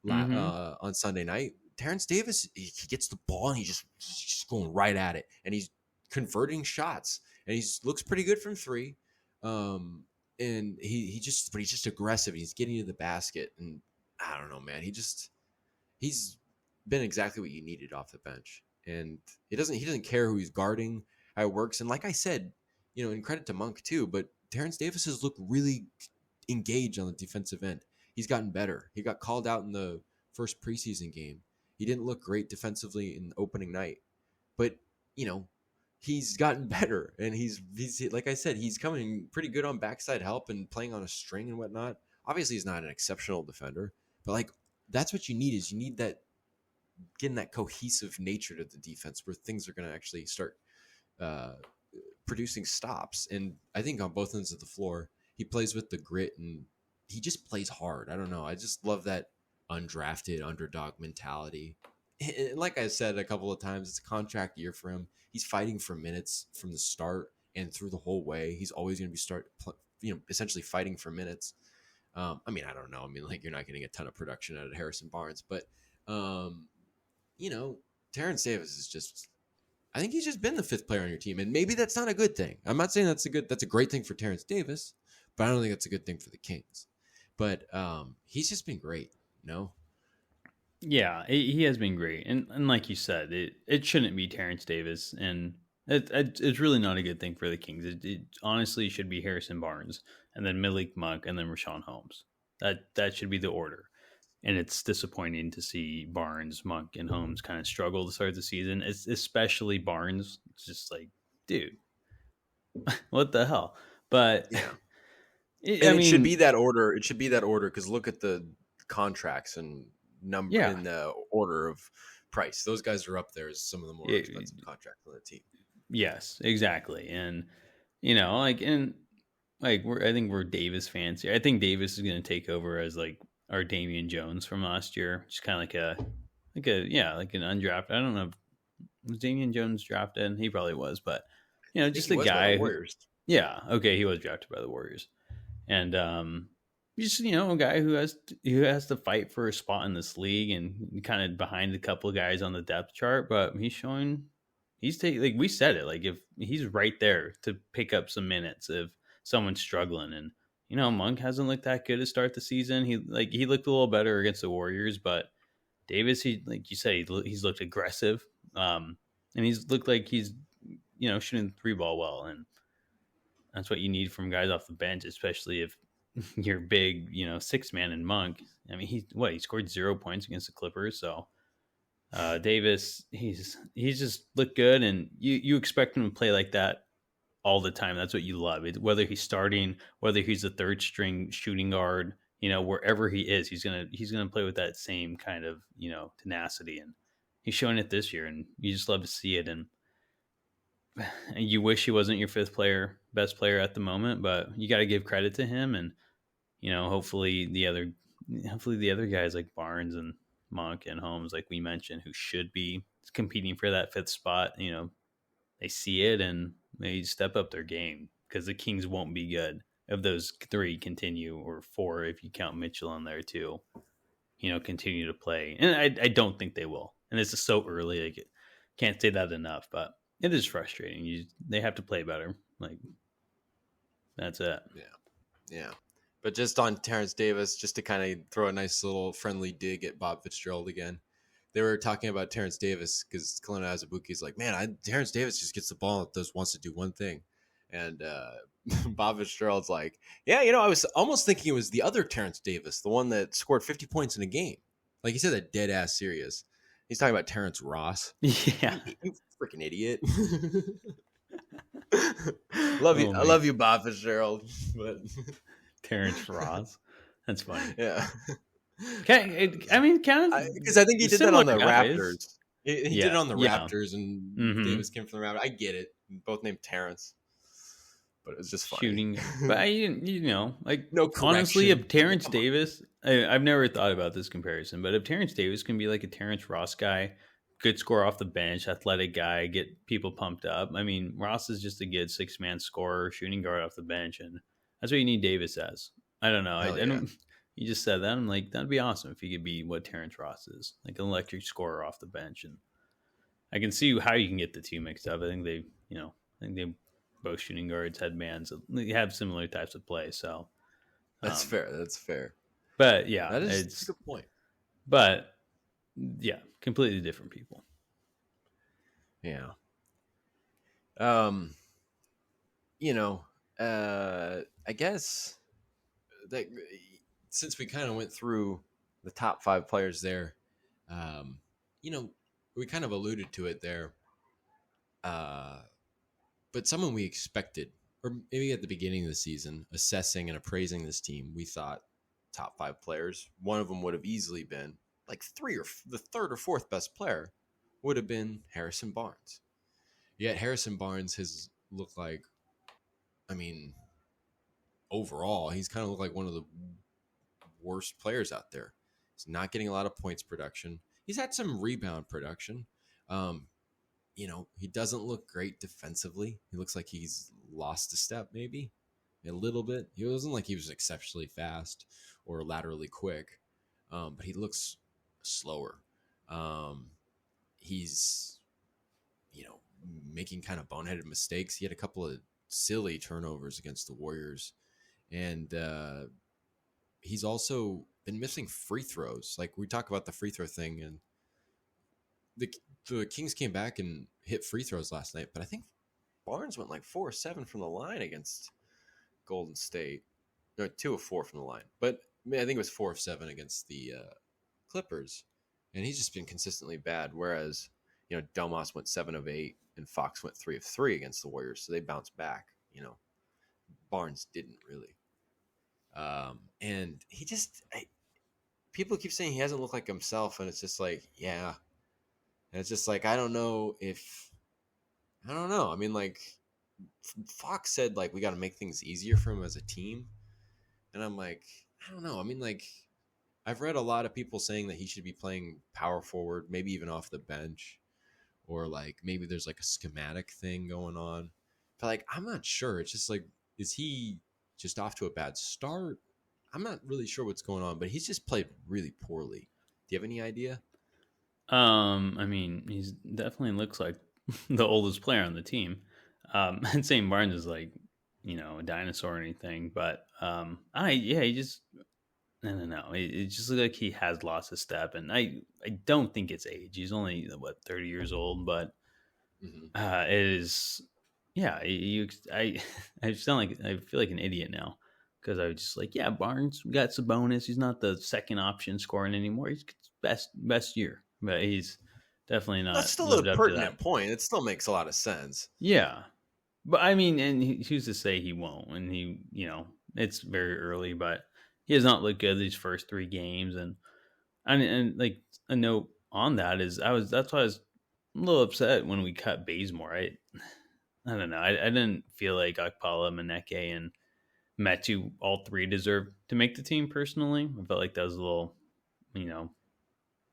Mm-hmm. on Sunday night. Terrence Davis, he gets the ball and he's just going right at it, and he's converting shots, and he looks pretty good from three. And but he's just aggressive. He's getting to the basket, and I don't know, man. He's been exactly what you needed off the bench, and he doesn't care who he's guarding, how it works, and like I said, and credit to Monk too, but Terrence Davis has looked really engaged on the defensive end. He's gotten better. He got called out in the first preseason game. He didn't look great defensively in opening night, but he's gotten better, and he's like I said, he's coming pretty good on backside help and playing on a string and whatnot. Obviously, he's not an exceptional defender, but like that's what you need, is you need that, getting that cohesive nature to the defense where things are going to actually start uh, producing stops. And I think on both ends of the floor, he plays with the grit and he just plays hard. I don't know. I just love that undrafted underdog mentality. And like I said a couple of times, it's a contract year for him. He's fighting for minutes from the start and through the whole way. He's always going to be essentially fighting for minutes. I mean, I don't know. I mean, like, you're not getting a ton of production out of Harrison Barnes, but Terrence Davis is just, I think he's just been the fifth player on your team, and maybe that's not a good thing. I'm not saying that's a great thing for Terrence Davis, but I don't think that's a good thing for the Kings. But he's just been great, Yeah, he has been great, and like you said, it shouldn't be Terrence Davis, and it's really not a good thing for the Kings. It honestly should be Harrison Barnes, and then Malik Monk, and then Rashawn Holmes. That should be the order. And it's disappointing to see Barnes, Monk, and Holmes kind of struggle to start the season. It's especially Barnes. It's just like, dude, what the hell? But Yeah. I And it should mean, be that order. It should be that order because look at the contracts and number yeah, in the order of price. Those guys are up there as some of the more it, expensive contracts on the team. yes, exactly. And I think we're Davis fans here. I think Davis is going to take over as like our Damian Jones from last year, just kind of like an undrafted. I don't know, was Damian Jones drafted? He probably was, but I think just he a was by the guy who, Warriors. yeah, okay, he was drafted by the Warriors, and just a guy who has to fight for a spot in this league, and kind of behind a couple of guys on the depth chart, but he's taking, like we said it, like if he's right there to pick up some minutes if someone's struggling, and Monk hasn't looked that good to start the season. He looked a little better against the Warriors, but Davis, he, like you said, he's looked aggressive, and he's looked like he's shooting the three ball well, and that's what you need from guys off the bench, especially if you're big, six man in Monk. I mean, he scored 0 points against the Clippers, so Davis, he's just looked good, and you expect him to play like that all the time. That's what you love. Whether he's starting, whether he's a third string shooting guard, wherever he is, he's gonna play with that same kind of tenacity, and he's showing it this year, and you just love to see it. And you wish he wasn't your best player at the moment, but you got to give credit to him. And hopefully the other guys like Barnes and Monk and Holmes, like we mentioned, who should be competing for that fifth spot, they see it and they step up their game, because the Kings won't be good if those three continue, or four if you count Mitchell in there too. Continue to play, and I don't think they will. And it's just so early, like can't say that enough, but it is frustrating. They have to play better. Like that's it. Yeah. But just on Terrence Davis, just to kind of throw a nice little friendly dig at Bob Fitzgerald again. They were talking about Terrence Davis because Kalina Azubuike's like, man, Terrence Davis just gets the ball and wants to do one thing. And Bob Fitzgerald's like, yeah, I was almost thinking it was the other Terrence Davis, the one that scored 50 points in a game. Like he said that dead ass serious. He's talking about Terrence Ross. Yeah. You freaking idiot. Love you. I love you, Bob Fitzgerald. But Terrence Ross. That's funny. Yeah. I mean, kind of, because I think he did that on the guys. Raptors. He did it on the Raptors, and Davis came from the Raptors. I get it. Both named Terrence, but it was just funny. Shooting. But like no honestly, if Terrence Davis, I've never thought about this comparison, but if Terrence Davis can be like a Terrence Ross guy, good score off the bench, athletic guy, get people pumped up. I mean, Ross is just a good 6-man scorer, shooting guard off the bench, and that's what you need Davis as. I don't know. I don't. You just said that. I'm like, that'd be awesome if he could be what Terrence Ross is, like an electric scorer off the bench. And I can see how you can get the two mixed up. I think they both shooting guards, headbands, they have similar types of play. So that's fair. That's fair. But yeah, it's a good point. But yeah, completely different people. Yeah. I guess that since we kind of went through the top 5 players there, we kind of alluded to it there. But someone we expected, or maybe at the beginning of the season, assessing and appraising this team, we thought top 5 players. One of them would have easily been like the third or fourth best player would have been Harrison Barnes. Yet Harrison Barnes has looked like, overall, he's kind of looked like one of the worst players out there. He's not getting a lot of points production. He's had some rebound production. He doesn't look great defensively. He looks like he's lost a step, maybe a little bit. He wasn't like he was exceptionally fast or laterally quick, but he looks slower. He's, making kind of boneheaded mistakes. He had a couple of silly turnovers against the Warriors, and he's also been missing free throws. Like we talk about the free throw thing, and the Kings came back and hit free throws last night, but I think Barnes went like 4 or 7 from the line against Golden State. No, 2 of 4 from the line, but I think it was 4 of 7 against the Clippers, and he's just been consistently bad. Whereas Domas went 7 of 8, and Fox went 3 of 3 against the Warriors, so they bounced back. Barnes didn't really, and he just people keep saying he hasn't looked like himself, and it's just like, yeah. And it's just like, I don't know. I mean, like, Fox said, like, we got to make things easier for him as a team. And I'm like, I don't know. I mean, like, I've read a lot of people saying that he should be playing power forward, maybe even off the bench. Or, like, maybe there's, like, a schematic thing going on. But, like, I'm not sure. It's just, like, is he just off to a bad start? I'm not really sure what's going on. But he's just played really poorly. Do you have any idea? I mean, he's definitely looks like the oldest player on the team. And saying Barnes is like, a dinosaur or anything, but he just, I don't know. It just looks like he has lost a step, and I don't think it's age. He's only 30 years old, but it is, yeah. I sound like I feel like an idiot now, because I was just like, yeah, Barnes got Sabonis. He's not the second option scoring anymore. He's best year. But he's definitely not. That's still a pertinent point. It still makes a lot of sense. Yeah. But I mean, and who's to say he won't? And he, it's very early, but he has not looked good these first 3 games. And like a note on that is that's why I was a little upset when we cut Bazemore. I don't know. I didn't feel like Akpala, Maneke, and Metu all three deserved to make the team personally. I felt like that was a little, you know,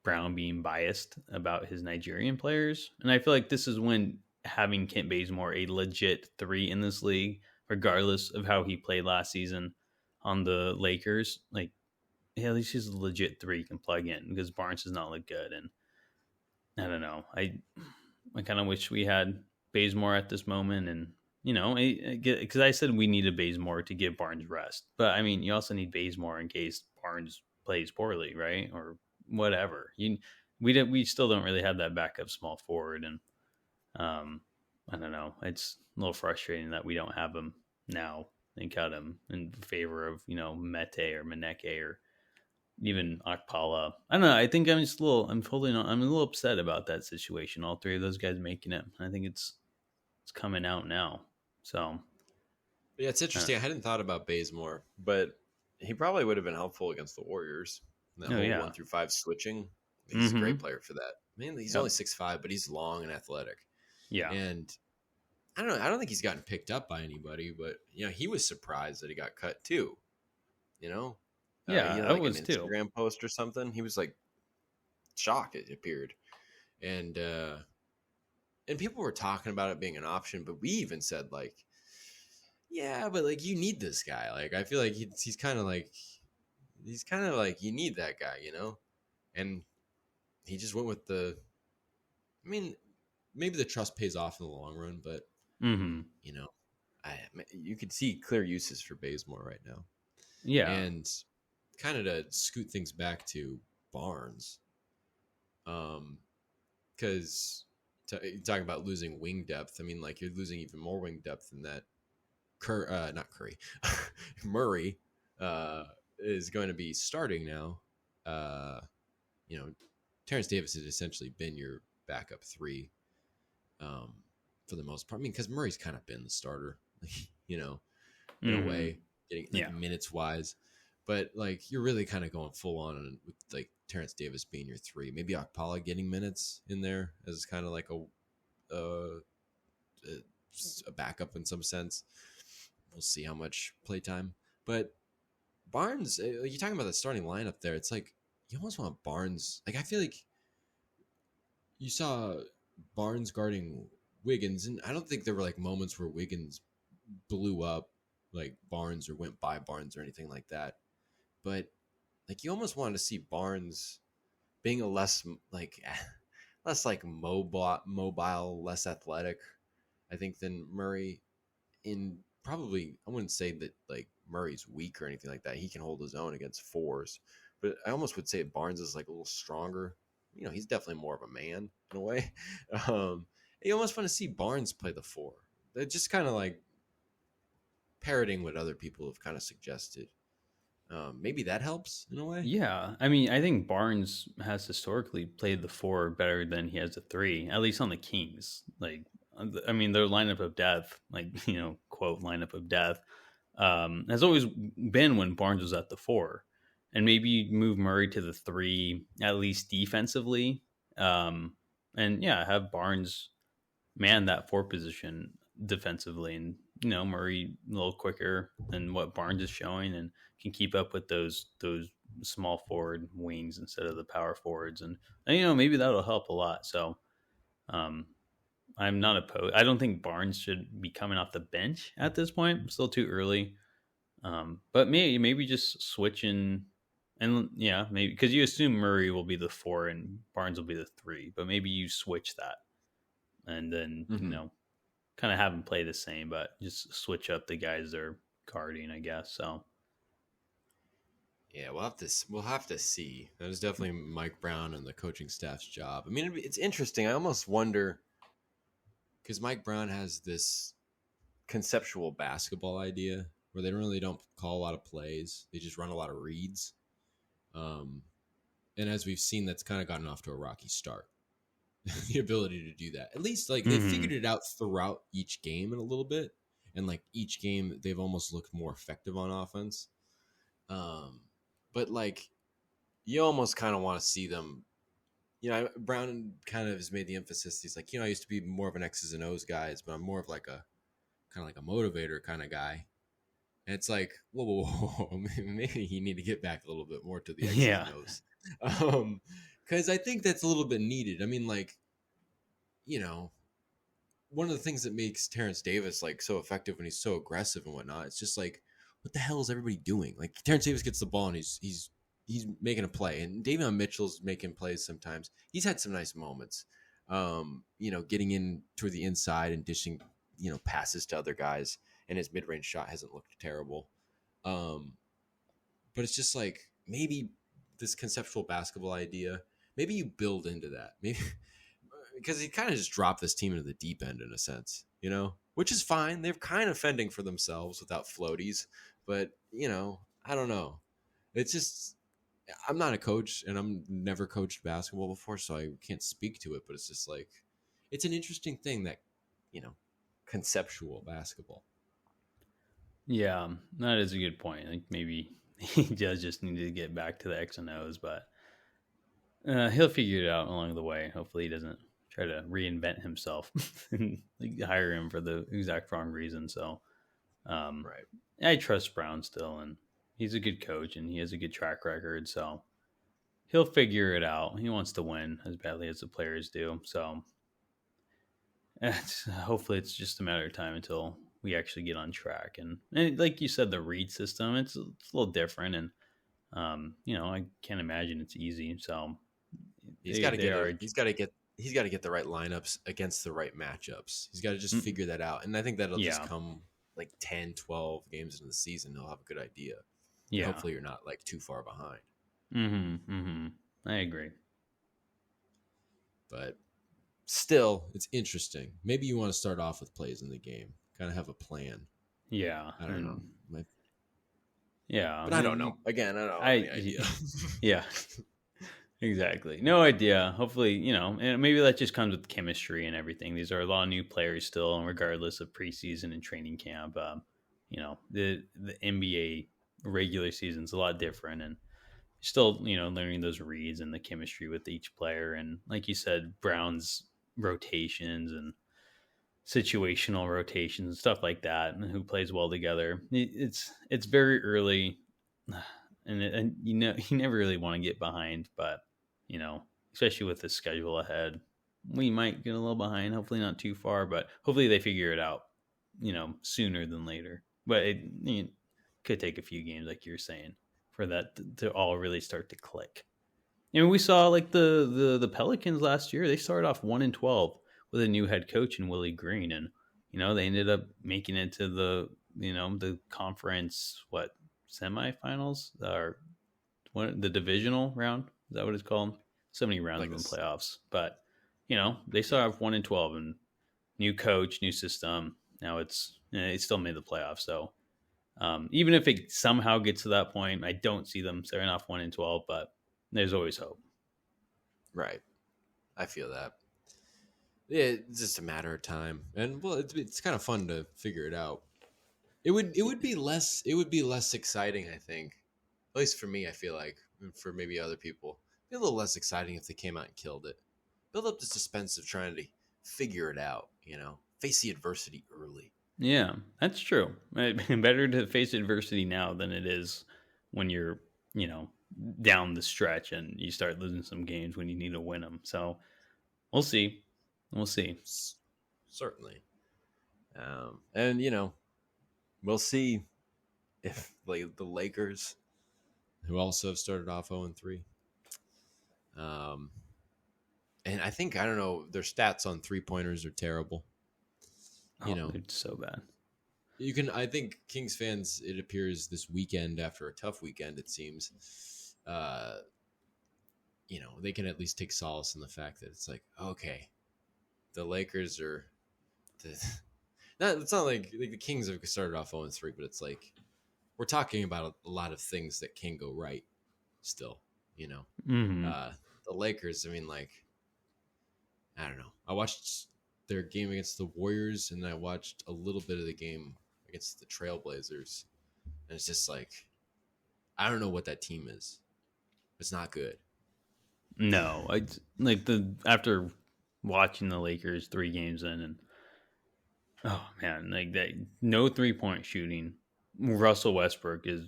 Brown being biased about his Nigerian players. And I feel like this is when having Kent Bazemore a legit three in this league, regardless of how he played last season on the Lakers, like, yeah, at least he's a legit three you can plug in because Barnes does not look good. And I don't know. I kind of wish we had Bazemore at this moment, and you know, because I said we needed Bazemore to give Barnes rest, but I mean, you also need Bazemore in case Barnes plays poorly, right, or whatever. We still don't really have that backup small forward, and I don't know. It's a little frustrating that we don't have him now and cut him in favor of Mete or Maneke or even Akpala. I don't know. I think I'm just a little. I'm a little upset about that situation. All three of those guys making it. I think it's coming out now. So Yeah, it's interesting. I hadn't thought about Bazemore, but he probably would have been helpful against the Warriors. That whole yeah. 1 through 5 switching. He's a Mm-hmm. great player for that. I mean, he's only 6'5", but he's long and athletic. Yeah. And I don't know. I don't think he's gotten picked up by anybody, but he was surprised that he got cut too. Yeah, he had I like an was too. Instagram post or something. He was like shocked it appeared, and people were talking about it being an option, but we even said like, yeah, but like you need this guy. Like I feel like he's kind of like you need that guy, and he just went with the. I mean, maybe the trust pays off in the long run, but Mm-hmm. you could see clear uses for Bazemore right now. Yeah. And kind of to scoot things back to Barnes, because talking about losing wing depth, I mean, like you're losing even more wing depth than that. Not Curry, Murray is going to be starting now. Terrence Davis has essentially been your backup three, for the most part. I mean, because Murray's kind of been the starter, in a way, getting minutes wise. But like you're really kind of going full on with like Terrence Davis being your three, maybe Akpala getting minutes in there as kind of like a backup in some sense. We'll see how much playtime. But Barnes, you're talking about the starting lineup there. It's like you almost want Barnes. Like I feel like you saw Barnes guarding Wiggins, and I don't think there were like moments where Wiggins blew up like Barnes or went by Barnes or anything like that. But like you almost wanted to see Barnes being a less like mobile, less athletic, I think, than Murray. In probably, I wouldn't say that like Murray's weak or anything like that. He can hold his own against fours, but I almost would say Barnes is like a little stronger. He's definitely more of a man in a way. You almost want to see Barnes play the four. They're just kind of like parroting what other people have kind of suggested. Maybe that helps in a way. Yeah. I mean, I think Barnes has historically played the four better than he has the three, at least on the Kings. Like, I mean, their lineup of death, like, quote, lineup of death, has always been when Barnes was at the four. And maybe you move Murray to the three, at least defensively. And yeah, have Barnes man that four position defensively, and Murray a little quicker than what Barnes is showing, and can keep up with those small forward wings instead of the power forwards, and maybe that'll help a lot. So I'm not opposed. I don't think Barnes should be coming off the bench at this point. Still too early. But maybe just switching, and yeah, maybe because you assume Murray will be the four and Barnes will be the three, but maybe you switch that, and then kind of have them play the same, but just switch up the guys they're guarding, I guess. So yeah, we'll have to see. That is definitely Mike Brown and the coaching staff's job. I mean, it's interesting. I almost wonder, because Mike Brown has this conceptual basketball idea where they really don't call a lot of plays; they just run a lot of reads. And as we've seen, that's kind of gotten off to a rocky start. The ability to do that, at least like they figured it out throughout each game in a little bit, and like each game they've almost looked more effective on offense. But like you almost kind of want to see them Brown kind of has made the emphasis. He's like, I used to be more of an X's and O's guys, but I'm more of like a kind of like a motivator kind of guy. And it's like, whoa. Maybe you need to get back a little bit more to the X's Yeah. and O's. Because I think that's a little bit needed. I mean, like, you know, one of the things that makes Terrence Davis like so effective when he's so aggressive and whatnot, it's just like, what the hell is everybody doing? Like Terrence Davis gets the ball and he's making a play, and Davion Mitchell's making plays sometimes. He's had some nice moments, getting in toward the inside and dishing, passes to other guys, and his mid range shot hasn't looked terrible. But it's just like maybe this conceptual basketball idea, maybe you build into that, maybe because he kind of just dropped this team into the deep end in a sense, which is fine. They're kind of fending for themselves without floaties, but I don't know. It's just I'm not a coach and I'm never coached basketball before, so I can't speak to it. But it's just like it's an interesting thing that conceptual basketball. Yeah, that is a good point. Like maybe he does just need to get back to the X and O's, but he'll figure it out along the way. Hopefully, he doesn't try to reinvent himself and like, hire him for the exact wrong reason. So, Right. I trust Brown still, and he's a good coach, and he has a good track record. So he'll figure it out. He wants to win as badly as the players do. So hopefully, it's just a matter of time until we actually get on track. And like you said, the read system, it's a little different, and I can't imagine it's easy. So He's got to they get are, he's got to get the right lineups against the right matchups. He's got to just mm, figure that out. And I think that'll just yeah, come like 10, 12 games into the season. He'll have a good idea. And yeah. hopefully you're not like too far behind. I agree. But still, it's interesting. Maybe you want to start off with plays in the game, kind of have a plan. Yeah, I don't know. Yeah, But I don't know. Again, I don't have any idea. Yeah, exactly. No idea. Hopefully, and maybe that just comes with chemistry and everything. These are a lot of new players still, and regardless of preseason and training camp, the NBA regular season's a lot different, and still, learning those reads and the chemistry with each player. And like you said, Brown's rotations and situational rotations and stuff like that, and who plays well together. It's very early, and you never really want to get behind, but especially with the schedule ahead, we might get a little behind. Hopefully not too far, but hopefully they figure it out, sooner than later. But it could take a few games, like you're saying, for that to all really start to click. I mean, we saw like the Pelicans last year. They started off 1-12 with a new head coach in Willie Green, and they ended up making it to the conference semifinals or the divisional round. Is that what it's called? So many rounds Like in the this. playoffs, but they started off 1-12 and new coach, new system. Now it still made the playoffs. So even if it somehow gets to that point, I don't see them starting off 1-12, but there's always hope. Right. I feel that. Yeah, it's just a matter of time. And well, it's kind of fun to figure it out. It would be less exciting, I think. At least for me, I feel like, and for maybe other people, it'd be a little less exciting if they came out and killed it. Build up the suspense of trying to figure it out, face the adversity early. Yeah, that's true. Better to face adversity now than it is when you're, down the stretch and you start losing some games when you need to win them. So we'll see. We'll see. Certainly. And we'll see if like the Lakers, who also have started off 0-3. And I don't know, their stats on 3-pointers are terrible. Oh, they're so bad. I think Kings fans, it appears this weekend after a tough weekend, it seems, they can at least take solace in the fact that it's like, okay, the Lakers are it's not like the Kings have started off 0-3, but it's like we're talking about a lot of things that can go right still, Mm-hmm. the Lakers, I mean, like, I don't know. I watched their game against the Warriors, and I watched a little bit of the game against the Trailblazers, and it's just like, I don't know what that team is. It's not good. No, I like the after watching the Lakers 3 games in, and oh man, like that no 3-point shooting. Russell Westbrook is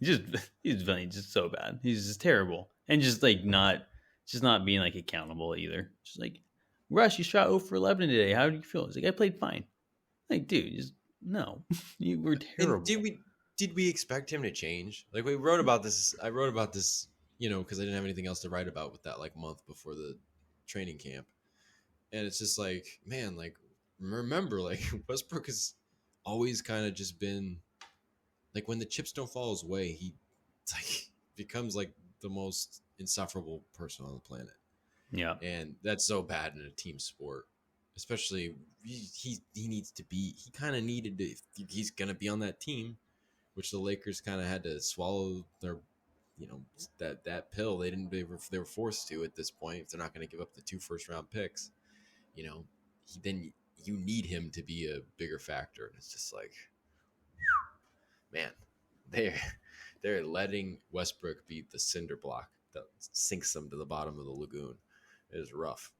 just he's just so bad. He's just terrible, and just like not being like accountable either. Just like Russ, you shot 0 for 11 today. How do you feel? He's like, I played fine. Like, dude, just no, you were And terrible. did we expect him to change? Like we wrote about this. I wrote about this, because I didn't have anything else to write about with that like month before the training camp, and it's just like, man, like remember, like Westbrook has always kind of just been like when the chips don't fall his way, he it's like becomes like the most insufferable person on the planet, Yeah, and that's so bad in a team sport. Especially he needs to be. He kind of needed to. If he's gonna be on that team, which the Lakers kind of had to swallow their, that pill. They were forced to at this point. If they're not going to give up the 2 first-round picks, then you need him to be a bigger factor. And it's just like, man, they're they're letting Westbrook be the cinder block that sinks them to the bottom of the lagoon. It is rough.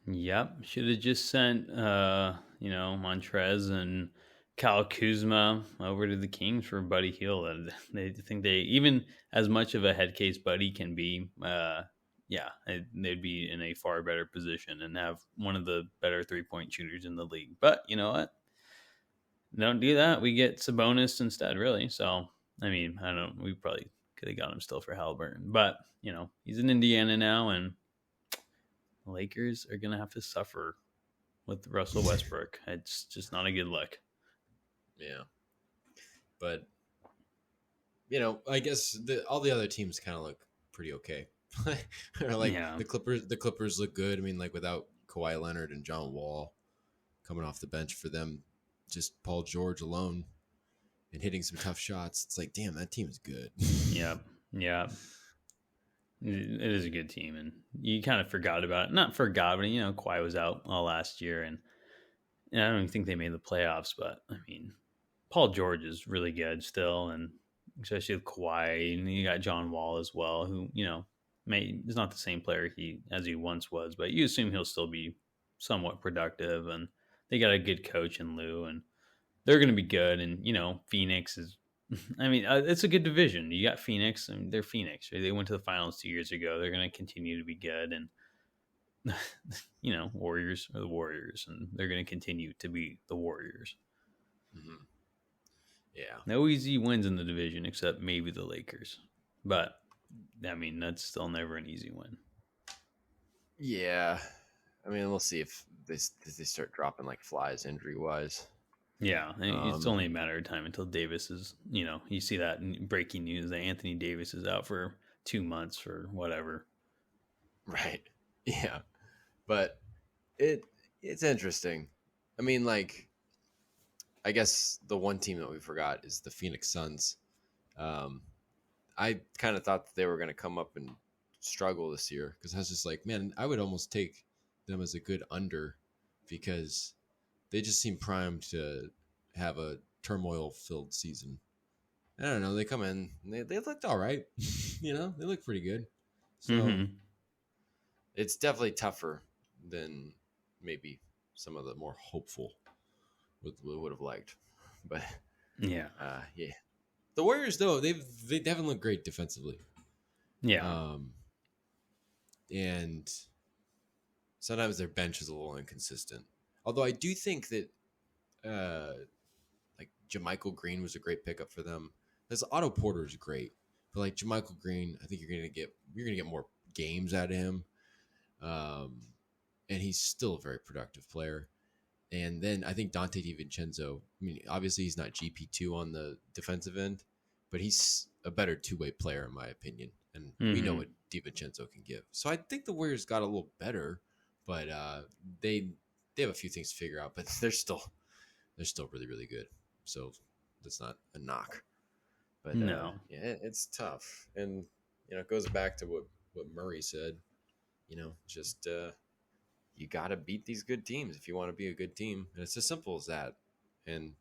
yep. Should have just sent Montrez and Kyle Kuzma over to the Kings for Buddy Hield. And they think they even as much of a head case Buddy can be. They'd be in a far better position and have one of the better 3-point shooters in the league. But you know what? Don't do that. We get Sabonis instead, really. So, I mean, I don't. We probably could have got him still for Halliburton, but he's in Indiana now, and the Lakers are gonna have to suffer with Russell Westbrook. It's just not a good look. Yeah, but I guess all the other teams kind of look pretty okay. Or like Yeah, the Clippers look good. I mean, like without Kawhi Leonard and John Wall coming off the bench for them, just Paul George alone and hitting some tough shots. It's like, damn, that team is good. yeah. It is a good team, and you kind of forgot about it. Not forgot, but Kawhi was out all last year, and I don't even think they made the playoffs. But I mean, Paul George is really good still, and especially with Kawhi, and you got John Wall as well, who is not the same player as he once was, but you assume he'll still be somewhat productive, and they got a good coach in Lou, and they're going to be good. And Phoenix is, I mean, it's a good division. You got Phoenix, and they're Phoenix. Right? They went to the finals 2 years ago. They're going to continue to be good, and Warriors are the Warriors, and they're going to continue to be the Warriors. Mm-hmm. Yeah. No easy wins in the division except maybe the Lakers. But, I mean, that's still never an easy win. Yeah. I mean, we'll see if they start dropping like flies injury wise. Yeah. It's only a matter of time until Davis is, you see that in breaking news that Anthony Davis is out for 2 months for whatever. Right. Yeah. But it's interesting. I mean, like, I guess the one team that we forgot is the Phoenix Suns. I kind of thought that they were going to come up and struggle this year because I was just like, man, I would almost take them as a good under because they just seem primed to have a turmoil-filled season. I don't know. They come in, and they looked all right. They look pretty good. So it's definitely tougher than maybe some of the more hopeful would have liked. But yeah. The Warriors, though, they haven't looked great defensively. Yeah. And sometimes their bench is a little inconsistent. Although I do think that like JaMychal Green was a great pickup for them. Because Otto Porter is great, but like JaMychal Green, I think you're gonna get more games out of him. And he's still a very productive player. And then I think Dante DiVincenzo, I mean, obviously he's not GP2 on the defensive end, but he's a better two-way player in my opinion. And we know what DiVincenzo can give. So I think the Warriors got a little better, but they have a few things to figure out, but they're still really, really good. So that's not a knock. But no. It's tough. And it goes back to what Murray said, just you got to beat these good teams if you want to be a good team. And it's as simple as that. And,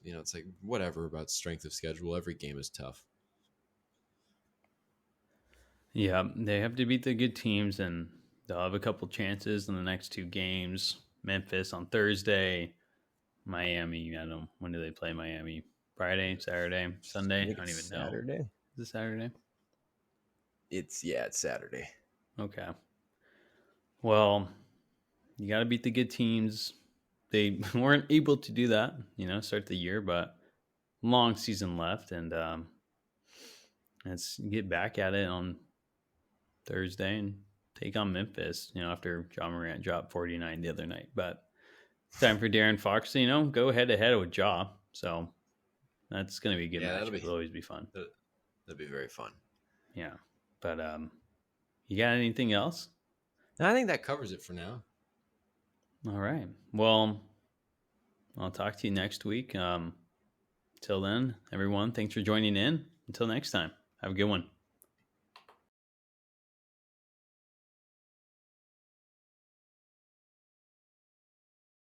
it's like whatever about strength of schedule. Every game is tough. Yeah, they have to beat the good teams, and they'll have a couple chances in the next two games. Memphis on Thursday, Miami. I don't know, when do they play Miami? Friday, Saturday, Sunday? I I think don't it's even know. Saturday. Is it Saturday? It's Saturday. Okay. Well, you got to beat the good teams. They weren't able to do that, start the year, but long season left, and let's get back at it on Thursday and take on Memphis, after John Morant dropped 49 the other night. But it's time for Darren Fox to, go head to head with Ja. So that's going to be a good match. It'll always be fun. That'll be very fun. Yeah. But you got anything else? I think that covers it for now. All right. Well, I'll talk to you next week. Till then, everyone, thanks for joining in. Until next time, have a good one.